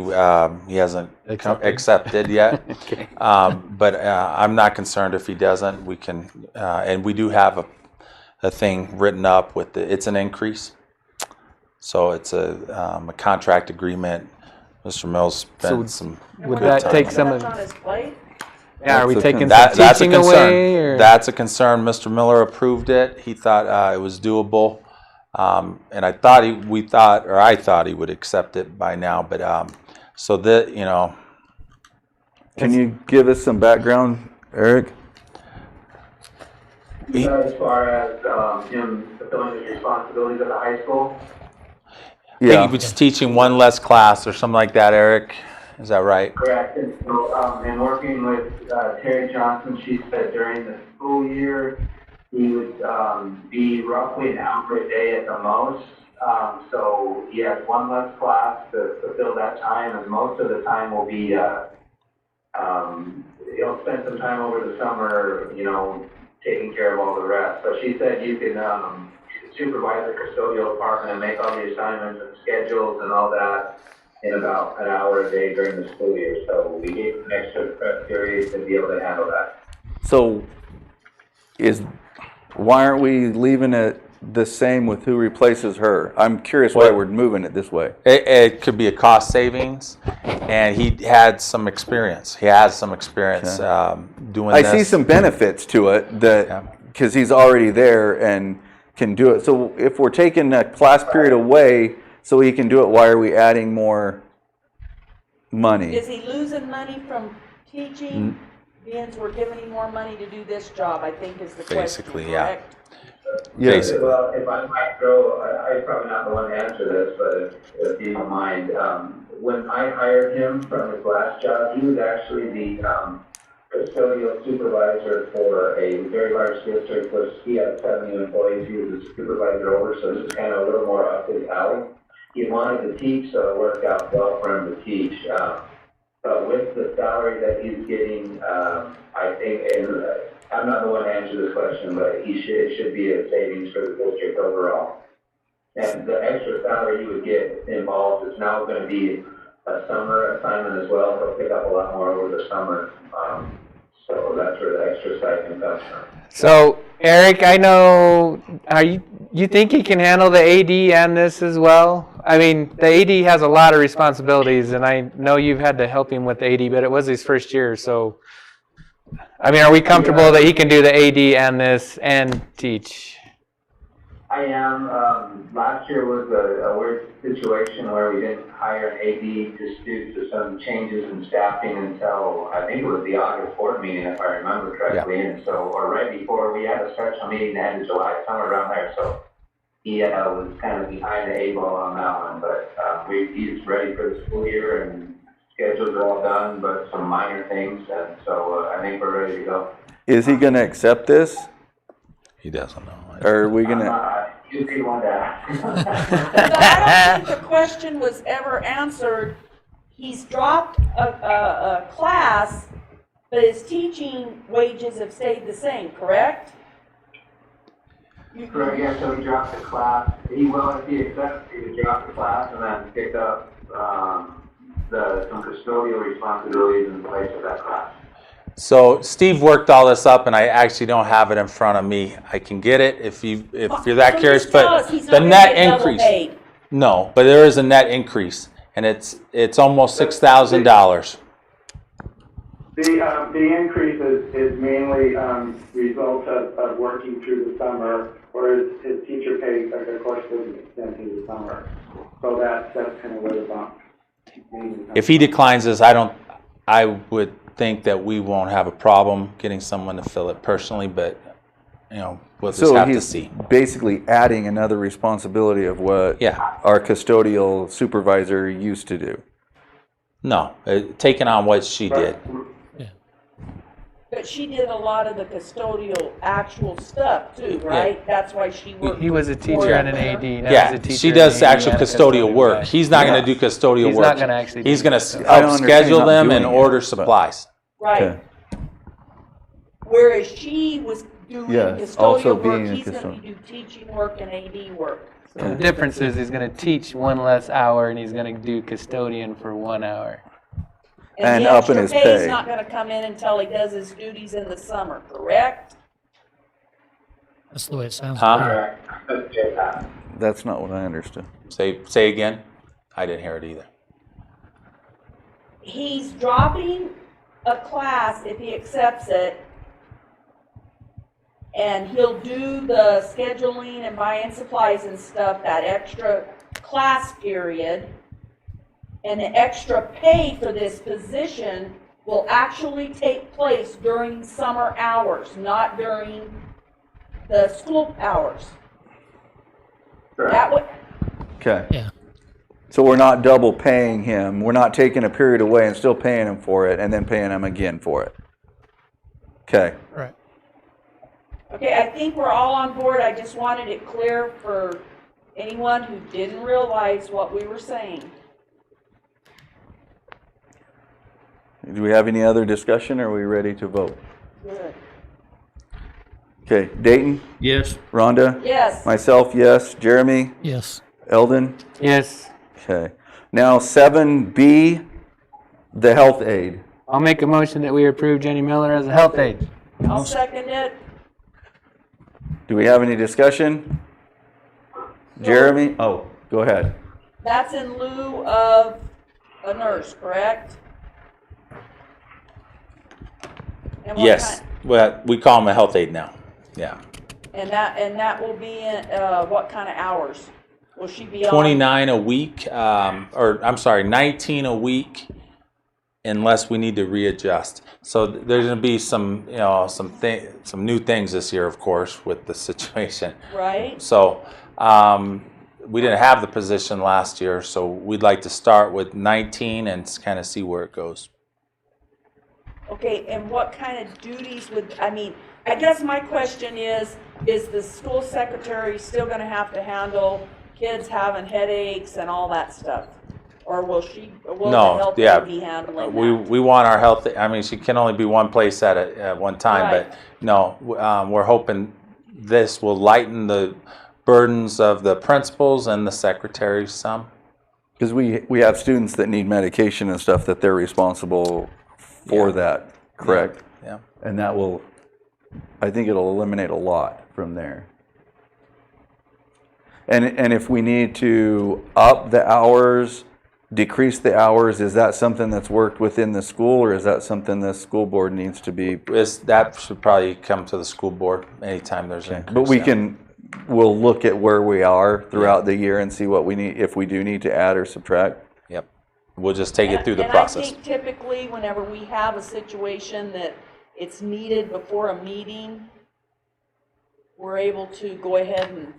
he hasn't accepted yet. Okay. But I'm not concerned if he doesn't. We can, and we do have a thing written up with it's an increase. So it's a contract agreement. Mr. Mills spent some. Would good that time take on some that's of? on his plate? Yeah, are we That's a taking That's some a teaching concern. away? Or? That's a concern. Mr. Miller approved it. He thought it was doable, and I thought I thought he would accept it by now. But so that Can you give us some background, Eric? As far as him fulfilling his responsibilities at the high school, I think he was teaching one less class or something like that. Eric, is that right? correct. And so, in working with Terry Johnson, she said during the school year, he would be roughly an hour a day at the most. So he has one less class to fulfill that time, and most of the time will be, he'll spend some time over the summer, taking care of all the rest. So she said you can supervise the custodial department and make all the assignments and schedules and all that in about an hour a day during the school year. So we gave an extra prep period to be able to handle that. So why aren't we leaving it the same with who replaces her? I'm curious why we're moving it this way. It could be a cost savings, and he had some experience. He has some experience doing I this. see some benefits to it because he's already there and can do it. So if we're taking a class period away so he can do it, why are we adding more money? Is he losing money from teaching? Means we're giving him more money to do this job, I think is the question, Basically, yeah. correct? Yes. Well, if I might throw, I'm probably not the one to answer this, but if you don't mind, when I hired him from his last job, he was actually the custodial supervisor for a very large district, which he had 70 employees. He was the supervisor over, so this is kind of a little more up his alley. He wanted to teach, so it worked out well for him to teach. But with the salary that he's getting, I think, and I'm not the one to answer this question, but it should be a savings for the district overall. And the extra salary he would get involved is now going to be a summer assignment as well. He'll pick up a lot more over the summer. So that's where the extra stipend comes from. So, Eric, I know, you think he can handle the AD and this as well? I mean, the AD has a lot of responsibilities, and I know you've had to help him with the AD, but it was his first year, so I mean, are we comfortable that he can do the AD and this and teach? I am. Last year was a weird situation where we didn't hire an AD just due to some changes in staffing until, I think it was the August board meeting, if I remember correctly. And so, or right before, we had a special meeting the end of July, somewhere around there. So he was kind of behind the 8 ball on that one. But he's ready for the school year, and schedules are all done, but some minor things. And so I think we're ready to go. Is he going to accept this? He doesn't know. Or are we going to? You see one that. I don't think the question was ever answered. He's dropped a class, but his teaching wages have stayed the same, correct? Correct, yeah, so he dropped the class. He will, if he accepts, he would drop the class and then pick up some custodial responsibilities in place of that class. So Steve worked all this up, and I actually don't have it in front of me. I can get it if you're that So curious. just tell But us he's the not gonna net get double increase, paid. no, but there is a net increase, and it's almost $6,000. The increase is mainly result of working through the summer, whereas his teacher pay, of course, doesn't extend through the summer. So that's kind of where the bump. If he declines this, I would think that we won't have a problem getting someone to fill it personally, but we'll just have to see. Basically adding another responsibility of what our custodial supervisor used to do. No, taking on what she did. But she did a lot of the custodial actual stuff too, right? That's why she worked. He was a teacher and an AD. Now Yeah, he's a teacher she and does an AD actual and a custodial work. guy. He's not going to do custodial He's work. not gonna actually do He's going it. to I don't help understand schedule not them and doing it, order but- supplies. Right. Okay. Whereas she was doing Yeah, also custodial being work, a he's gonna custodian. do teaching work and AD work. So the difference is he's going to teach one less hour and he's going to do custodian for 1 hour. And the up in extra his pay pay. is not gonna come in until he does his duties in the summer, correct? That's the way it sounds. Huh? Correct. That's just that. That's not what I understood. Say again. I didn't hear it either. He's dropping a class if he accepts it, and he'll do the scheduling and buying supplies and stuff, that extra class period. And the extra pay for this position will actually take place during summer hours, not during the school hours. That would, Okay. Yeah. So we're not double paying him. We're not taking a period away and still paying him for it and then paying him again for it. Okay. Right. okay, I think we're all on board. I just wanted it clear for anyone who didn't realize what we were saying. Do we have any other discussion, or are we ready to vote? Good. Okay, Dayton, Yes. Rhonda, Yes. myself, yes. Jeremy, Yes. Eldon. Yes, Okay. Now 7B, the health aid. I'll make a motion that we approve Jenny Miller as a health aide. I'll second it. Do we have any discussion? Jeremy? Oh, go ahead. That's in lieu of a nurse, correct? And what Yes. kind- Well, we call him a health aide now. Yeah. And that will be in, what kind of hours? Will she be on? 29 a week, or I'm sorry, 19 a week, unless we need to readjust. So there's going to be some new things this year, of course, with the situation. Right? So we didn't have the position last year, so we'd like to start with 19 and kind of see where it goes. Okay, and what kind of duties I guess my question is the school secretary still gonna have to handle kids having headaches and all that stuff? Or will the No, health yeah. aide be handling We that? we want our health. I mean, she can only be one place at one time. Right. But no, we're hoping this will lighten the burdens of the principals and the secretaries some. Because we have students that need medication and stuff that they're responsible for that, correct? Yeah. And that will, I think it'll eliminate a lot from there. And if we need to up the hours decrease the hours, is that something that's worked within the school, or is that something the school board needs to be? That should probably come to the school board anytime there's an But we increase. we'll look at where we are throughout the year and see what we need, if we do need to add or subtract. Yep. We'll just take it through the And process. I think typically whenever we have a situation that it's needed before a meeting, we're able to go ahead and,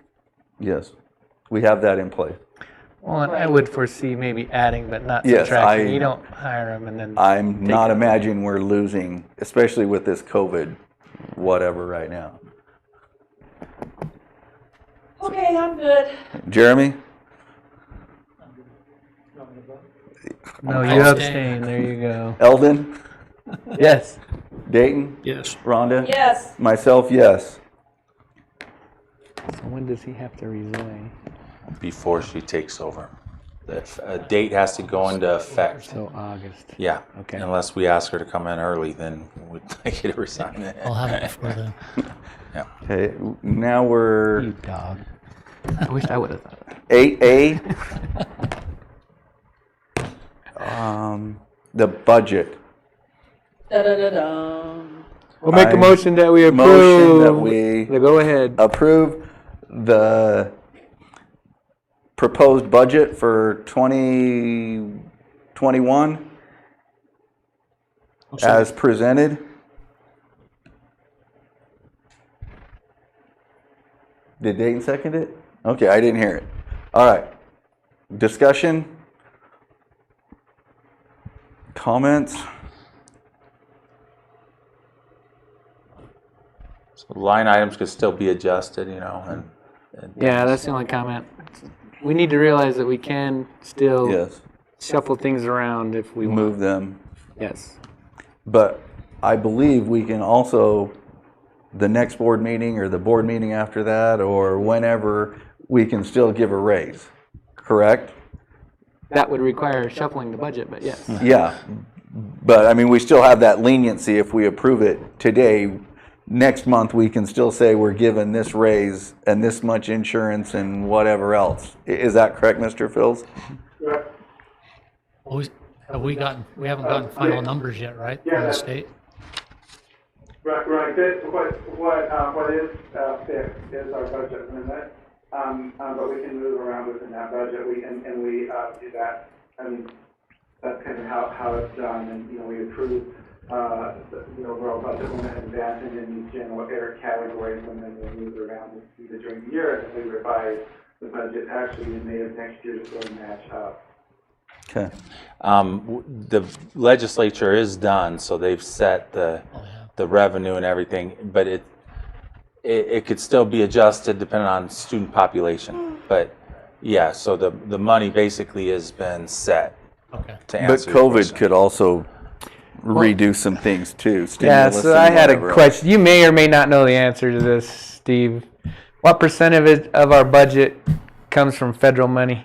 Yes, we have that in place. Well, and I would foresee maybe adding but not Yes, subtracting. I- You don't hire them and then. I'm take not it. imagining we're losing, especially with this COVID whatever right now. okay, I'm good. Jeremy? No, I you abstain. abstain. There you go. Eldon? Yes. Dayton? Yes. Rhonda? Yes, Myself, yes. So when does he have to resign? Before she takes over. The date has to go into effect. So August. Yeah. Okay. Unless we ask her to come in early, then we'd like you to resign it. I'll have it before then. Okay, now we're You dog. I wish I would have thought of that. 8A. The budget. da-da-da-dum. We'll make a I'm- motion that we Motion approve. that we Go ahead. approve the proposed budget for 2021 as presented. Did Dayton second it? Okay, I didn't hear it. All right. Discussion? Comments? So line items could still be adjusted, you know, and Yeah, that's the only comment. We need to realize that we can still Yes. shuffle things around if we want. Move them. Yes. But I believe we can also, the next board meeting or the board meeting after that, or whenever, we can still give a raise, correct? That would require shuffling the budget, but yes. Yeah, but I mean, we still have that leniency if we approve it today. Next month, we can still say we're given this raise and this much insurance and whatever else. Is that correct, Mr. Fields? Yeah, We haven't gotten final numbers yet, right? From the state? right, this, what is fixed is our budget limit, but we can move around within that budget, we do that, I mean, that's kind of how it's done, and, you know, we approve, the overall budget limit in advance, and in these general area categories, and then we move around either during the year, and then we revise the budget actually in May of next year to sort of match up. Okay. the legislature is done, so they've set the revenue and everything, but it could still be adjusted depending on student population. But yeah, so the money basically has been set Okay. to But answer your COVID question. could also redo some things too. Yeah, stimulus so and I had a whatever else. question. You may or may not know the answer to this, Steve. What percent of our budget comes from federal money?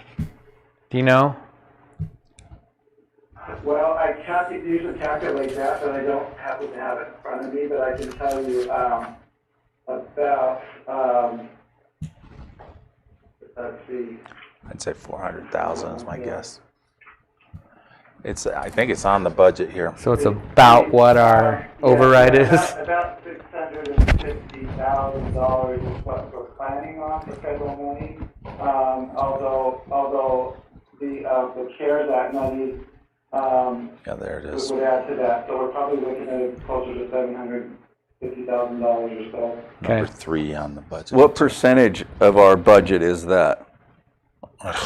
Do you know? Well, I usually calculate that, but I don't happen to have it in front of me, but I can tell you, about, let's see. I'd say 400,000 is my guess. I think it's on the budget here. So it's about what our override is? About $650,000 is what we're planning on for federal money. Although the CARES Act money, Yeah, there it is. would add to that, so we're probably looking at closer to $750,000 or so. Number Okay. 3 on the budget. What percentage of our budget is that? I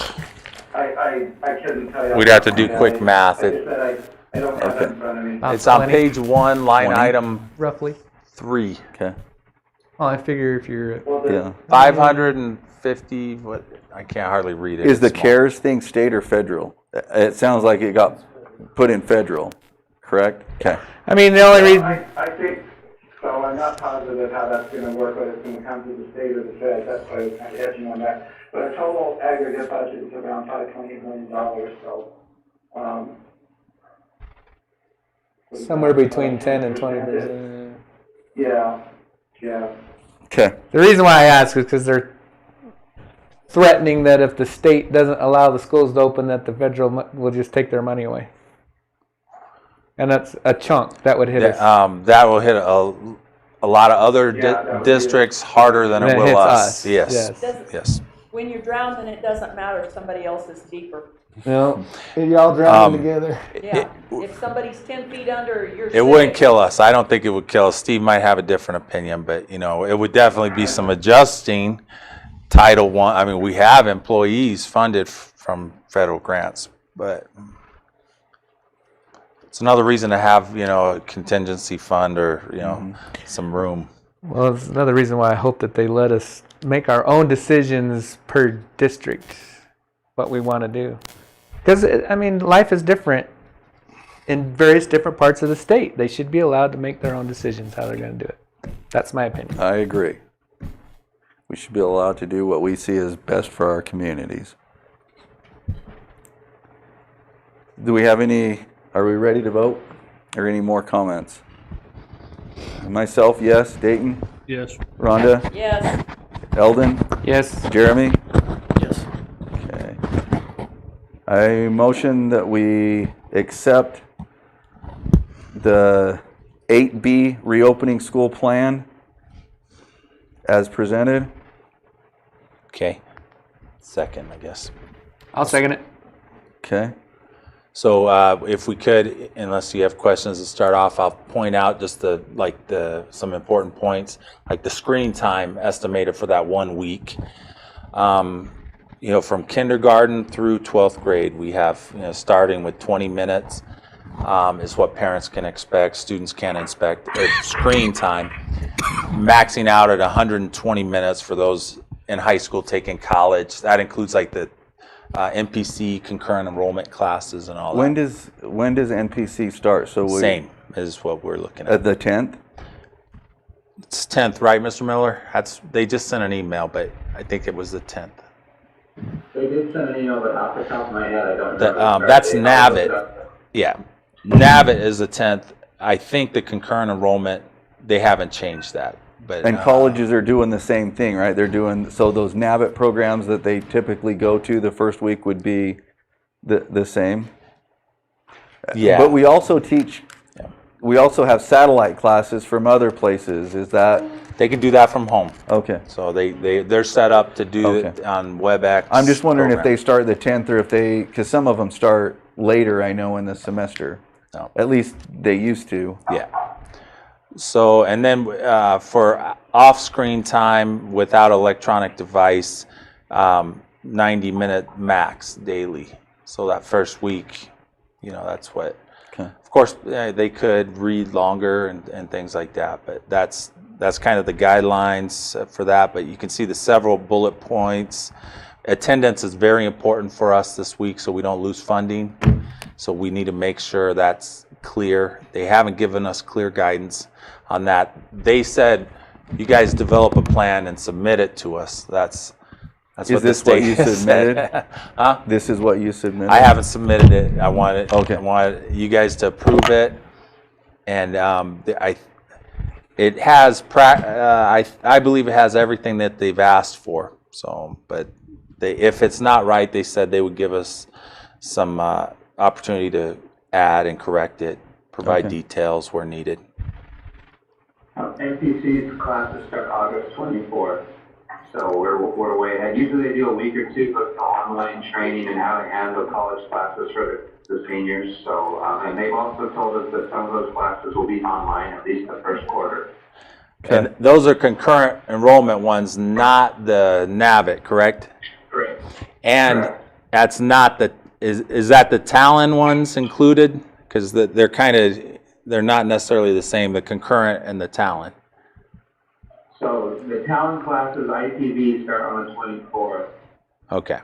couldn't tell you. We'd have to do quick math. Like I said, I don't have it in front of me. About It's on 20, page 1, line 20? item roughly. 3. Okay. Well, I figure if you're Well, Yeah. 550, what, I can't hardly read it. Is the It's small. CARES thing state or federal? It sounds like it got put in federal, correct? Okay. I mean, the only reason, I think, so I'm not positive how that's gonna work, whether it's gonna come to the state or the Fed, that's why I was kind of edging on that. But our total aggregate budget is around $528 million, so, somewhere between 10 and 20%. Yeah. Okay. The reason why I ask is because threatening that if the state doesn't allow the schools to open, that the federal will just take their money away. And that's a chunk that would hit us. That will hit a lot of other Yeah, that would be districts harder than it That will hits us. us, Yes. yes. Doesn't- Yes. When you're drowning, it doesn't matter if somebody else is deeper. No, y'all drowning together. Yeah, if somebody's 10 feet under, you're It wouldn't sick. kill us. I don't think it would kill us. Steve might have a different opinion, but you know, it would definitely be some adjusting. Title I. I mean, we have employees funded from federal grants, but it's another reason to have, you know, a contingency fund or, you know, some room. Well, it's another reason why I hope that they let us make our own decisions per district, what we want to do. Because, I mean, life is different in various different parts of the state. They should be allowed to make their own decisions how they're going to do it. That's my opinion. I agree. We should be allowed to do what we see as best for our communities. Do we have any, are we ready to vote? Or any more comments? Myself, yes. Dayton? Yes. Rhonda? Yes, Eldon? Yes. Jeremy? Yes. Okay. I motion that we accept the 8B reopening school plan as presented. Okay. Second, I guess. I'll second it. Okay. So if we could, unless you have questions to start off, I'll point out just some important points, like the screen time estimated for that 1 week. You know, from kindergarten through 12th grade, we have, you know, starting with 20 minutes is what parents can expect, students can expect. Screen time, maxing out at 120 minutes for those in high school taking college. That includes like the NPC concurrent enrollment classes and all When that. does NPC start? So Same is what we're looking At at. the 10th? It's 10th, right, Mr. Miller? They just sent an email, but I think it was the 10th. They did send an email, but off the top of my head, I don't remember. That's I'll look it NAVIT. up. Yeah, NAVIT is the 10th. I think the concurrent enrollment, they haven't changed that. But And colleges are doing the same thing, right? They're doing, so those NAVIT programs that they typically go to the first week would be the same? yeah. But we also teach, we also have satellite classes from other places. Is that, They can do that from home. okay. So they're set up to do it on WebEx. I'm just wondering if program. they start the 10th or if they, because some of them start later, I know, in the semester. No. At least they used to. Yeah. So, and then for off-screen time without electronic device, 90-minute max daily. So that first week, you know, that's what. Okay. Of course, they could read longer and things like that, but that's kind of the guidelines for that. But you can see the several bullet points. Attendance is very important for us this week, so we don't lose funding. So we need to make sure that's clear. They haven't given us clear guidance on that. They said, you guys develop a plan and submit it to us. That's Is what the this what state you has submitted? said. Huh? This is what you submitted? I haven't submitted it. I want it. Okay. I want you guys to approve it, and it has. I believe it has everything that they've asked for. So, but if it's not right, they said they would give us some opportunity to add and correct it, provide Okay. details where needed. NPC's classes start August 24th, so we're way ahead. Usually they do a week or two of online training and how to handle college classes for the seniors. So, and they've also told us that some of those classes will be online at least the first quarter. And those are concurrent enrollment ones, not the NAVIT, correct? Correct. And Correct. that's not the, is that the Talon ones included? Because they're not necessarily the same, the concurrent and the Talon. So the talent classes, ITV, start on the 24th Okay.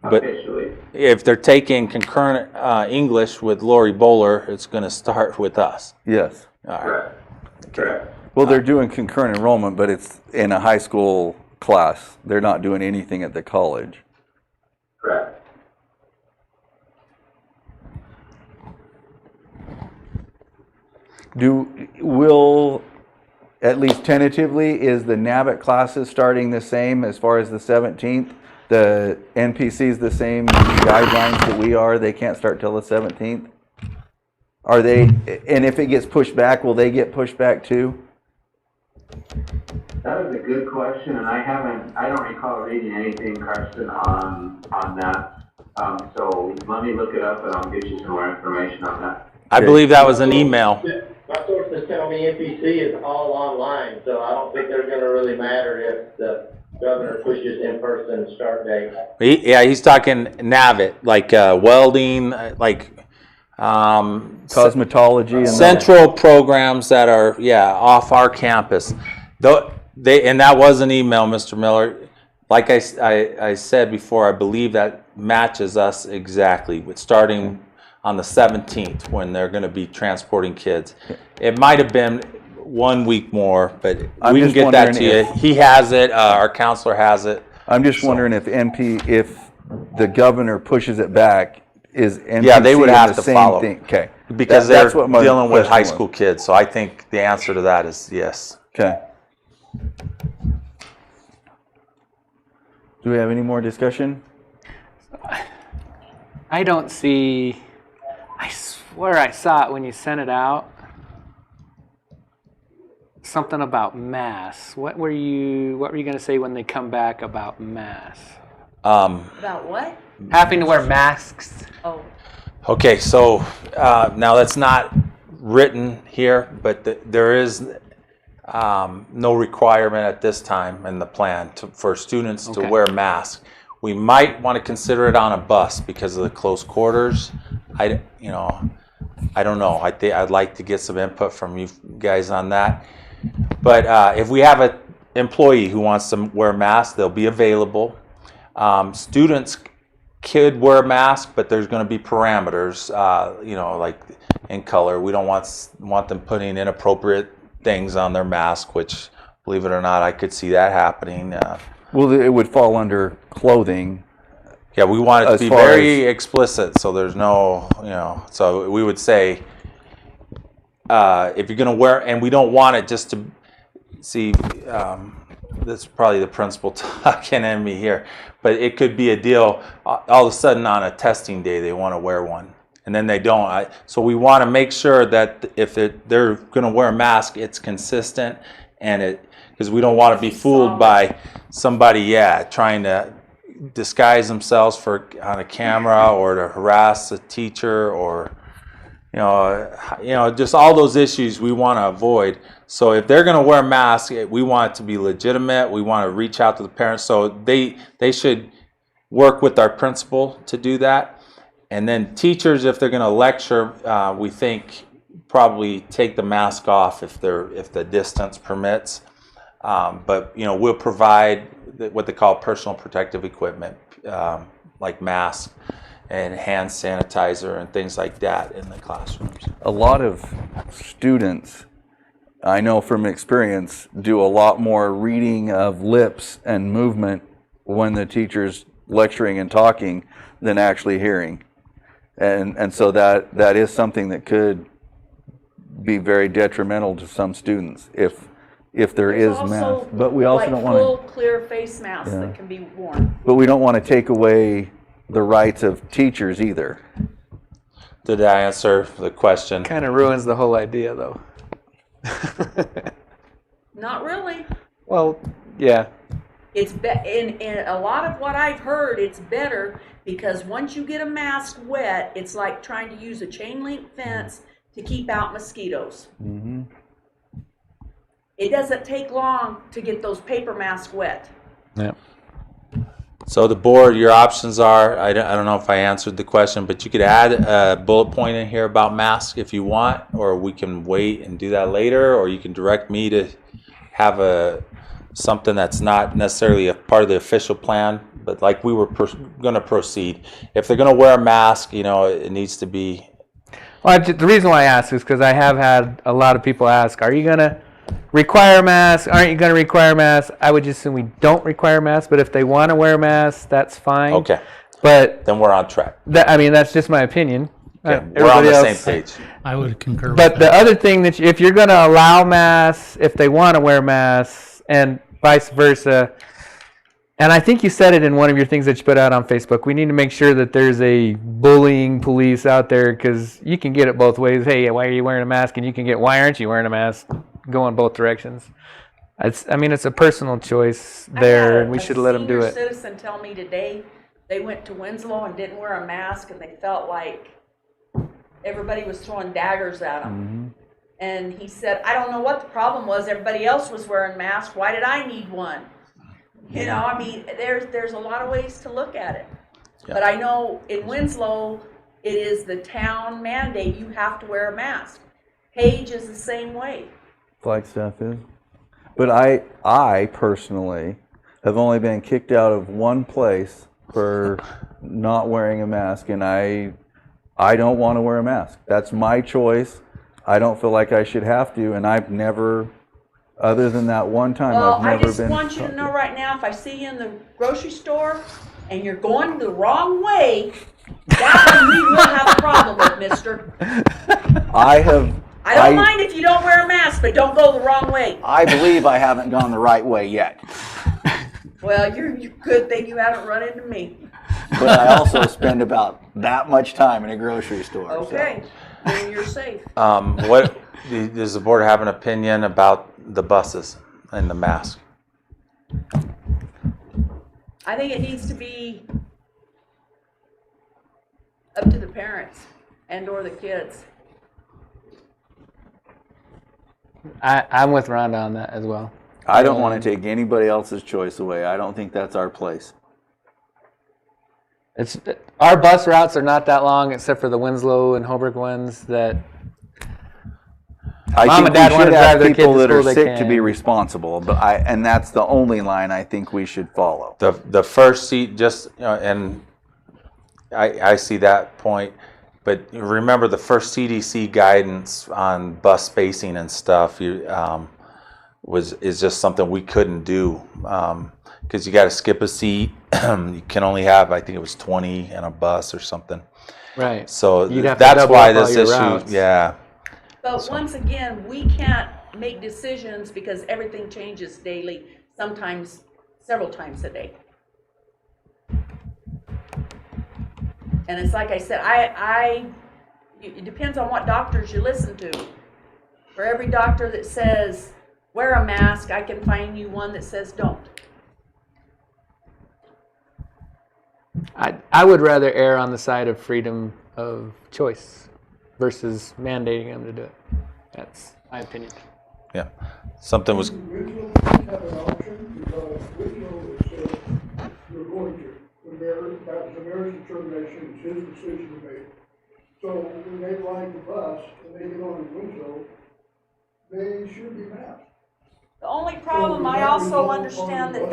But officially. if they're taking concurrent English with Lori Bowler, it's going to start with us. Yes. All right. Correct. Correct. Well, they're doing concurrent enrollment, but it's in a high school class. They're not doing anything at the college. Correct. Will at least tentatively, is the NAVIC classes starting the same as far as the 17th? The NPC's the same guidelines that we are, they can't start till the 17th? Are they, and if it gets pushed back, will they get pushed back too? That is a good question, and I don't recall reading anything, Carson, on that. So let me look it up and I'll get you some more information on that. I believe that was an email. My sources tell me NPC is all online, so I don't think they're gonna really matter if the governor pushes in-person start date. He's talking NAVIT, like welding, like Cosmetology and central programs that are, off our campus. And that was an email, Mr. Miller. Like I said before, I believe that matches us exactly with starting on the 17th when they're going to be transporting kids. It might have been 1 week more, but we can get that to you. He has it. Our counselor has it. I'm just wondering if if the governor pushes it back, is NPC they would have to same follow. thing? Okay. Because That's they're what my dealing with question high was. school kids. So I think the answer to that is yes. Okay. Do we have any more discussion? I don't see, I swear I saw it when you sent it out. Something about masks. What were you going to say when they come back about masks? About what? Having to wear masks. Oh, Okay, so now that's not written here, but there is no requirement at this time in the plan for students to wear masks. We might want to consider it on a bus because of the close quarters. I don't know. I'd like to get some input from you guys on that. But if we have an employee who wants to wear masks, they'll be available. Students could wear masks, but there's going to be parameters, like in color. We don't want them putting inappropriate things on their mask, which, believe it or not, I could see that happening. Well, it would fall under clothing. Yeah, we want it to As be far very explicit, so there's no, so we would say, if you're going to wear, and we don't want it just to see, this is probably the principal talking at me here, but it could be a deal, all of a sudden on a testing day, they want to wear one, and then they don't. So we want to make sure that if they're going to wear a mask, it's consistent, and because we don't want to be fooled by somebody, trying to disguise themselves on a camera or to harass a teacher or, just all those issues we want to avoid. So if they're going to wear masks, we want it to be legitimate. We want to reach out to the parents. So they should work with our principal to do that. And then teachers, if they're going to lecture, we think probably take the mask off if the distance permits. But we'll provide what they call personal protective equipment, like masks and hand sanitizer and things like that in the classrooms. A lot of students, I know from experience, do a lot more reading of lips and movement when the teacher's lecturing and talking than actually hearing. And so that is something that could be very detrimental to some students if there is mask. But we also don't want full clear face masks that can be worn. But we don't want to take away the rights of teachers either. Did I answer the question? Kind of ruins the whole idea, though. Not really. Well, yeah. It's in a lot of what I've heard, it's better because once you get a mask wet, it's like trying to use a chain link fence to keep out mosquitoes. Mm-hmm. It doesn't take long to get those paper masks wet. Yeah. So the board, your options are, I don't know if I answered the question, but you could add a bullet point in here about masks if you want, or we can wait and do that later, or you can direct me to have something that's not necessarily a part of the official plan, but like we were going to proceed. If they're going to wear a mask, it needs to be. Well, the reason why I ask is because I have had a lot of people ask, are you going to require masks? Aren't you going to require masks? I would just assume we don't require masks, but if they want to wear masks, that's fine. Okay. But then we're on track. that's just my opinion. Okay, we're on Everybody the else. same page. I would concur with But the that. other thing that if you're going to allow masks, if they want to wear masks, and vice versa, and I think you said it in one of your things that you put out on Facebook, we need to make sure that there's a bullying police out there, because you can get it both ways. Hey, why are you wearing a mask? And you can get, why aren't you wearing a mask? Go in both directions. It's a personal choice there, and we should let them do A it. senior citizen tell me today, they went to Winslow and didn't wear a mask, and they felt like everybody was throwing daggers at them. And he said, I don't know what the problem was. Everybody else was wearing masks. Why did I need one? You know, I mean, there's a lot of ways to look at it. Yeah. But I know in Winslow, it is the town mandate, you have to wear a mask. Page is the same way. Flagstaff is. But I personally have only been kicked out of one place for not wearing a mask, and I don't want to wear a mask. That's my choice. I don't feel like I should have to, and I've never, other than that one time, Well, I've I never just been. want you to know right now, if I see you in the grocery store and you're going the wrong way, that one we will have a problem with, mister. I have. I don't mind if you don't wear a mask, but don't go the wrong way. I believe I haven't gone the right way yet. Well, you're good thing you haven't run into me. But I also spend about that much time in a grocery store. so. Okay, then you're safe. What does the board have an opinion about the buses and the mask? I think it needs to be up to the parents and or the kids. I'm with Rhonda on that as well. I don't want to take anybody else's choice away. I don't think that's our place. It's our bus routes are not that long, except for the Winslow and Holbrook ones. That I Mom think and Dad we wanna should drive have their kids people to that school, are they sick to be can. responsible, but and that's the only line I think we should follow. The first seat, just, and I see that point, but remember the first CDC guidance on bus spacing and stuff is just something we couldn't do, because you got to skip a seat. You can only have, I think it was 20 in a bus or something. right. So You'd have to that's double why up all this your issue, routes. yeah. But once again, we can't make decisions because everything changes daily, sometimes several times a day. And it's like I said, it depends on what doctors you listen to. For every doctor that says, wear a mask, I can find you one that says don't. I would rather err on the side of freedom of choice versus mandating them to do it. That's my opinion. Yeah, something was, Winslow doesn't have an option because Winslow is, you're going to. The mayor, that was the mayor's determination, it's his decision to make. So when they ride the bus and they get on in Winslow, they should be masked. The only problem, I also understand that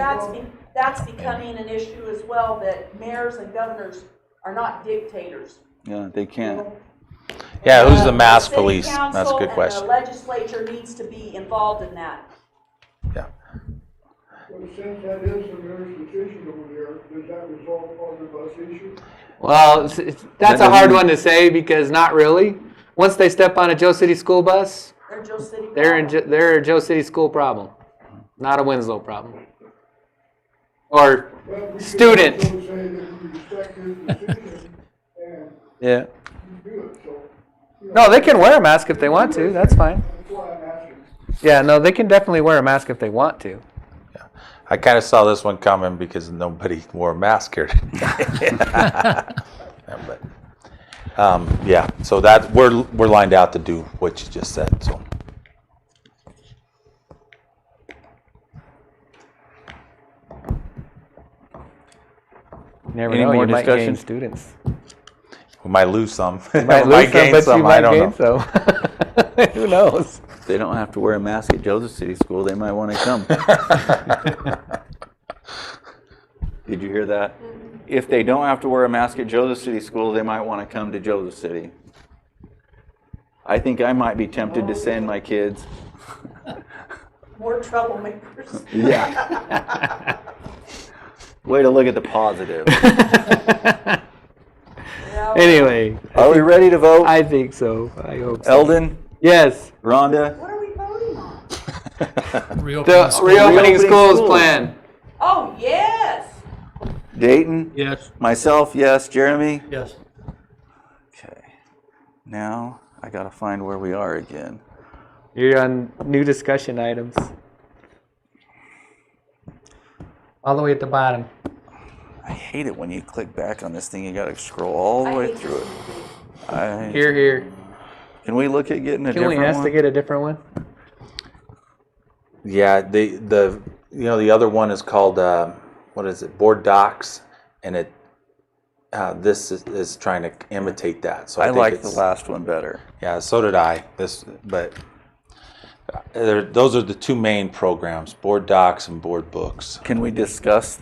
that's becoming an issue as well, that mayors and governors are not dictators. Yeah, they can't. yeah, who's the mask City police? That's a council good and question. the legislature needs to be involved in that. Yeah. But since that is the mayor's decision over there, does that resolve part of the bus issue? Well, that's a hard one to say because not really. Once they step on a Joe City school bus, They're Joe City. they're a Joe City school problem, not a Winslow problem. Or But we student. could also say that we respect his decision and Yeah. you do it, so. No, they can wear a mask if they want to. That's fine. That's why I'm asking. Yeah, no, they can definitely wear a mask if they want to. I kind of saw this one coming because nobody wore a mask here today. Yeah, but, yeah, so that we're lined out to do what you just said. So Never Any know, more you might gain discussion? students. we might lose some. You might We lose some, gain but some. you I might don't gain know. some. Who knows? If they don't have to wear a mask at Joseph City School, they might want to come. Did you hear that? If they don't have to wear a mask at Joseph City School, they might want to come to Joseph City. I think I might be tempted to send my kids. More troublemakers. Yeah. Way to look at the positive. Yeah, Anyway, Are we ready to vote? I think so. I hope so. Eldon, Yes. Rhonda, What are we voting on? Reopening The school. reopening schools schools. plan. Oh, yes. Dayton, Yes. myself, yes. Jeremy? Yes. Okay. Now I got to find where we are again. You're on new discussion items. All the way at the bottom. I hate it when you click back on this thing. You got to scroll all the I way hate through it. Here. Can we look at getting a Can we different ask one? to get a different one? Yeah, the other one is called what is it? Board Docs, and it this is trying to imitate that. So I think like the it's- last one better. Yeah, so did I. But those are the two main programs: Board Docs and Board Books. Can we discuss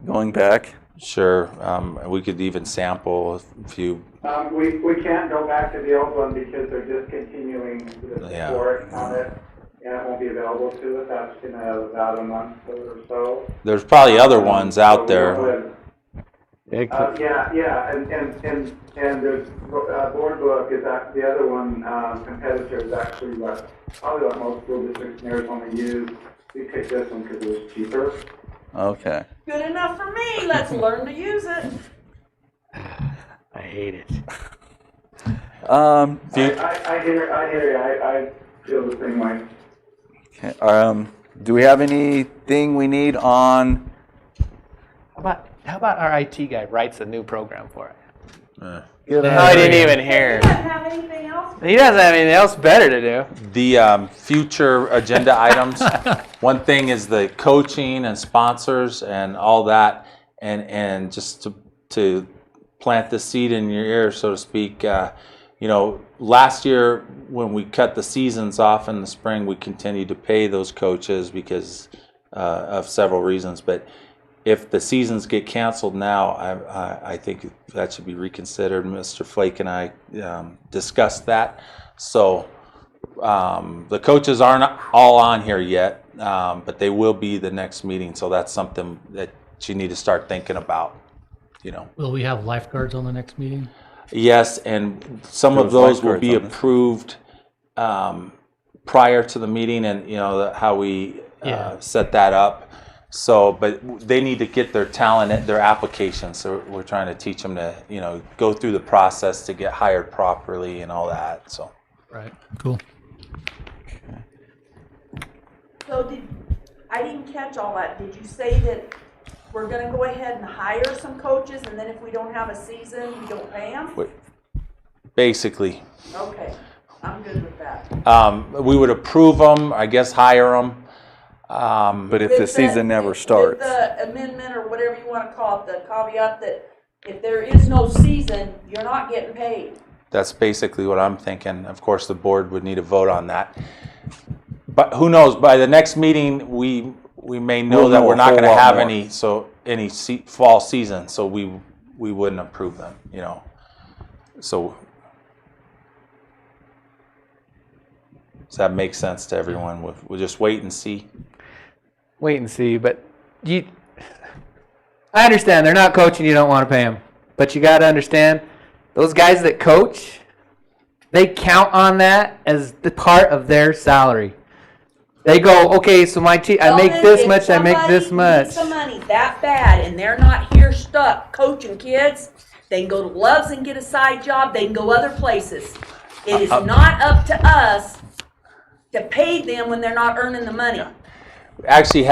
going back? Sure, we could even sample a few. We can't go back to the old one because they're discontinuing the Yeah. support on it, and it won't be available to us. That's in about a month or so. There's probably other ones So out we'll there. go ahead. Yeah, and there's Board Book is that the other one competitor is actually probably what most school districts in Arizona use. We picked this one because it was cheaper. Okay. Good enough for me. Let's learn to use it. I hate it. I hear you. I feel the same way. Okay. Do we have anything we need on? How about our IT guy writes a new program for it? Get No, out I of didn't here. even hear. You don't have anything else? He doesn't have anything else better to do. The future agenda items, one thing is the coaching and sponsors and all that, and just to plant the seed in your ear, so to speak. Last year when we cut the seasons off in the spring, we continued to pay those coaches because of several reasons. But if the seasons get canceled now, I think that should be reconsidered. Mr. Flake and I discussed that. So the coaches aren't all on here yet, but they will be the next meeting. So that's something that you need to start thinking about. Will we have lifeguards on the next meeting? Yes, and some There of was those will be lifeguards on this. approved prior to the meeting, and how we Yeah. set that up. So, but they need to get their talent, their application. So we're trying to teach them to, go through the process to get hired properly and all that. So, Right. Cool. So I didn't catch all that. Did you say that we're gonna go ahead and hire some coaches, and then if we don't have a season, we don't pay them? basically, Okay, I'm good with that. we would approve them, I guess, hire them. But if the With season never starts, With the amendment or whatever you wanna call it, the caveat that if there is no season, you're not getting paid. That's basically what I'm thinking. Of course, the board would need to vote on that. But who knows? By the next meeting, we may know We'll that know we're a not whole going to lot have more. any fall season, so we wouldn't approve them. So does that make sense to everyone? We'll just wait and see. Wait and see, but I understand they're not coaching. You don't want to pay them, but you got to understand those guys that coach, they count on that as the part of their salary. They go, okay, so my team, I make this much, I make this much. If somebody needs some money that bad and they're not here stuck coaching kids, they can go to Love's and get a side job, they can go other places. It is not up to us to pay them when they're not earning the money. Actually,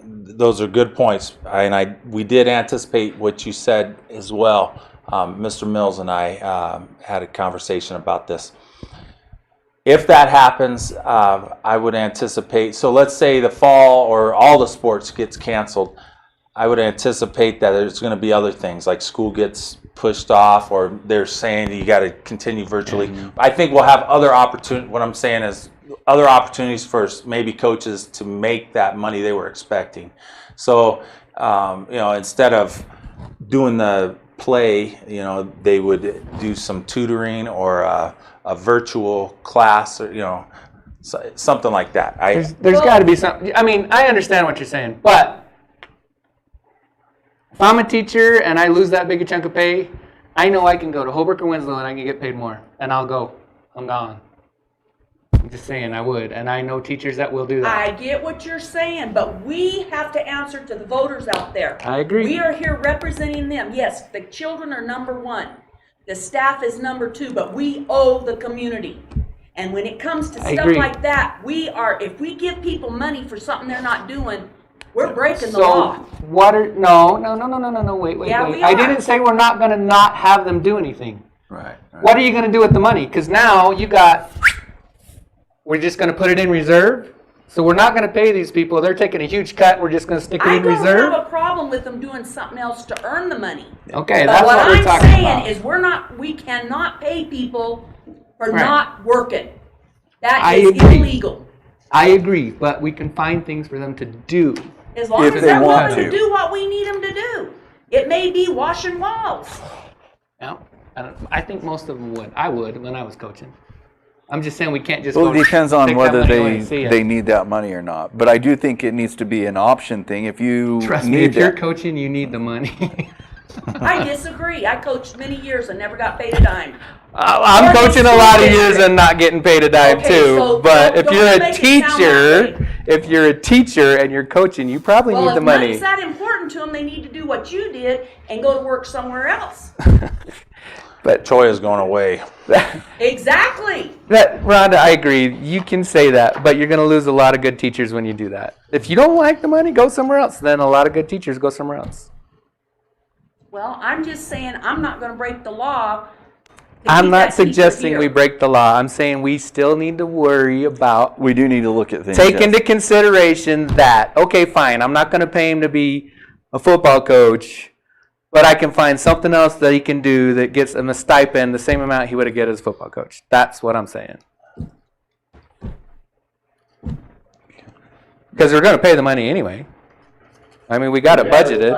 those are good points, and we did anticipate what you said as well. Mr. Mills and I had a conversation about this. If that happens, I would anticipate, so let's say the fall or all the sports gets canceled, I would anticipate that there's going to be other things, like school gets pushed off, or they're saying you got to continue virtually. I think we'll have other opportunities. What I'm saying is other opportunities for maybe coaches to make that money they were expecting. So, instead of doing the play, they would do some tutoring or a virtual class, or something like that. There's got to be something. I mean, I understand what you're saying, but if I'm a teacher and I lose that big a chunk of pay, I know I can go to Holbrook or Winslow and I can get paid more, and I'll go. I'm gone. I'm just saying I would, and I know teachers that will do that. I get what you're saying, but we have to answer to the voters out there. I agree. We are here representing them. Yes, the children are number one. The staff is number two, but we owe the community. And when it comes to I stuff agree. like that, if we give people money for something they're not doing, we're breaking the law. What are, no, wait, Yeah, we I are. didn't say we're not gonna not have them do anything. Right. What are you gonna do with the money? Because now we're just gonna put it in reserve? So we're not gonna pay these people, they're taking a huge cut, we're just gonna stick it I in don't reserve? have a problem with them doing something else to earn the money. Okay, But that's what we're I'm talking saying about. is we cannot pay people for Right. not working. That I is agree. illegal. I agree, but we can find things for them to do. As long If as they they're want willing to to. do what we need them to do. It may be washing walls. No, I think most of them would. I would when I was coaching. I'm just saying we can't just Well, go it depends take on that whether money away and see they it. need that money or not. But I do think it needs to be an option thing. If you Trust me, need if you're that, coaching, you need the money. I disagree. I coached many years and never got paid a dime. I'm Or they coaching a lot of still years get and not getting paid a dime Okay, too. so But if don't you're a make it sound that way. if you're a teacher and you're coaching, you probably Well, need if the money. money's that important to them, they need to do what you did and go to work somewhere else. But Troy is going away. Exactly. Rhonda, I agree. You can say that, but you're going to lose a lot of good teachers when you do that. If you don't like the money, go somewhere else. Then a lot of good teachers go somewhere else. Well, I'm just saying I'm not going to break the law. to I'm keep not that teacher suggesting here. we break the law. I'm saying we still need to worry about we do need to look at things. take yes. into consideration that, okay, fine, I'm not going to pay him to be a football coach, but I can find something else that he can do that gets him a stipend the same amount he would have get as a football coach. That's what I'm saying. Because we're going to pay the money anyway. I mean, we got to budget it.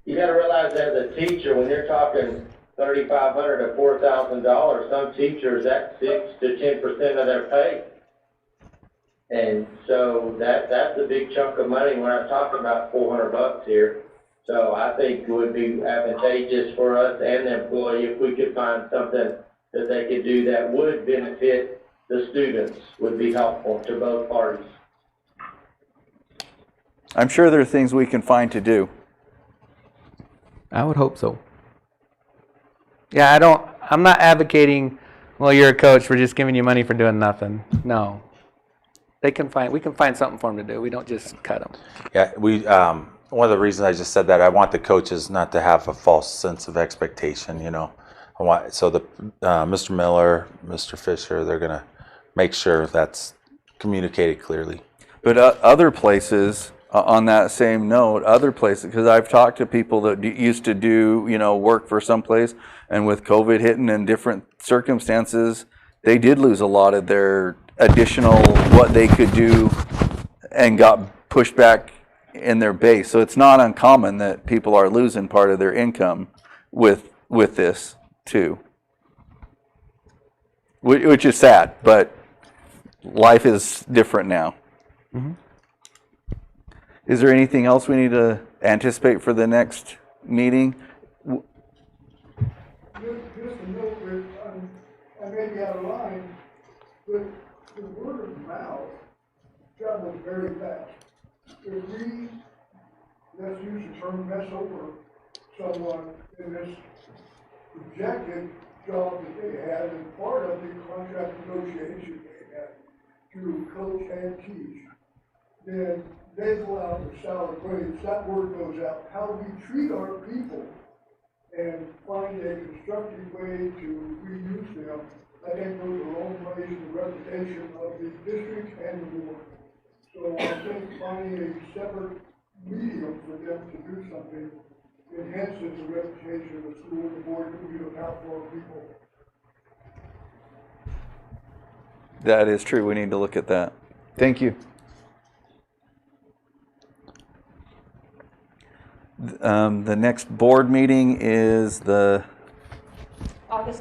You gotta realize as a teacher, when you're talking $3,500 to $4,000, some teachers, that's 6 to 10% of their pay. And so that's a big chunk of money. We're not talking about $400 here. So I think it would be advantageous for us and the employee if we could find something that they could do that would benefit the students, would be helpful to both parties. I'm sure there are things we can find to do. I would hope so. Yeah, I'm not advocating, well, you're a coach, we're just giving you money for doing nothing. No. We can find something for them to do. We don't just cut them. Yeah, one of the reasons I just said that, I want the coaches not to have a false sense of expectation, you know. Mr. Miller, Mr. Fisher, they're going to make sure that's communicated clearly. But other places, on that same note, other places, because I've talked to people that used to do, work for someplace, and with COVID hitting and different circumstances, they did lose a lot of their additional what they could do and got pushed back in their base. So it's not uncommon that people are losing part of their income with this too, which is sad, but life is different now. Mm-hmm. Is there anything else we need to anticipate for the next meeting? Just a note that I may be out of line, but the word of mouth travels very fast. If we, let's use the term mess over someone in this projected job that they had, and part of the contract negotiation they had to coach and teach, then they go out with salary grades, that word goes out. How we treat our people and find a constructive way to reuse them, I think goes a long way to the reputation of the district and the board. So I think finding a separate medium for them to do something enhances the reputation of the school and the board that we look out for our people. That is true. We need to look at that. Thank you. The next board meeting is the August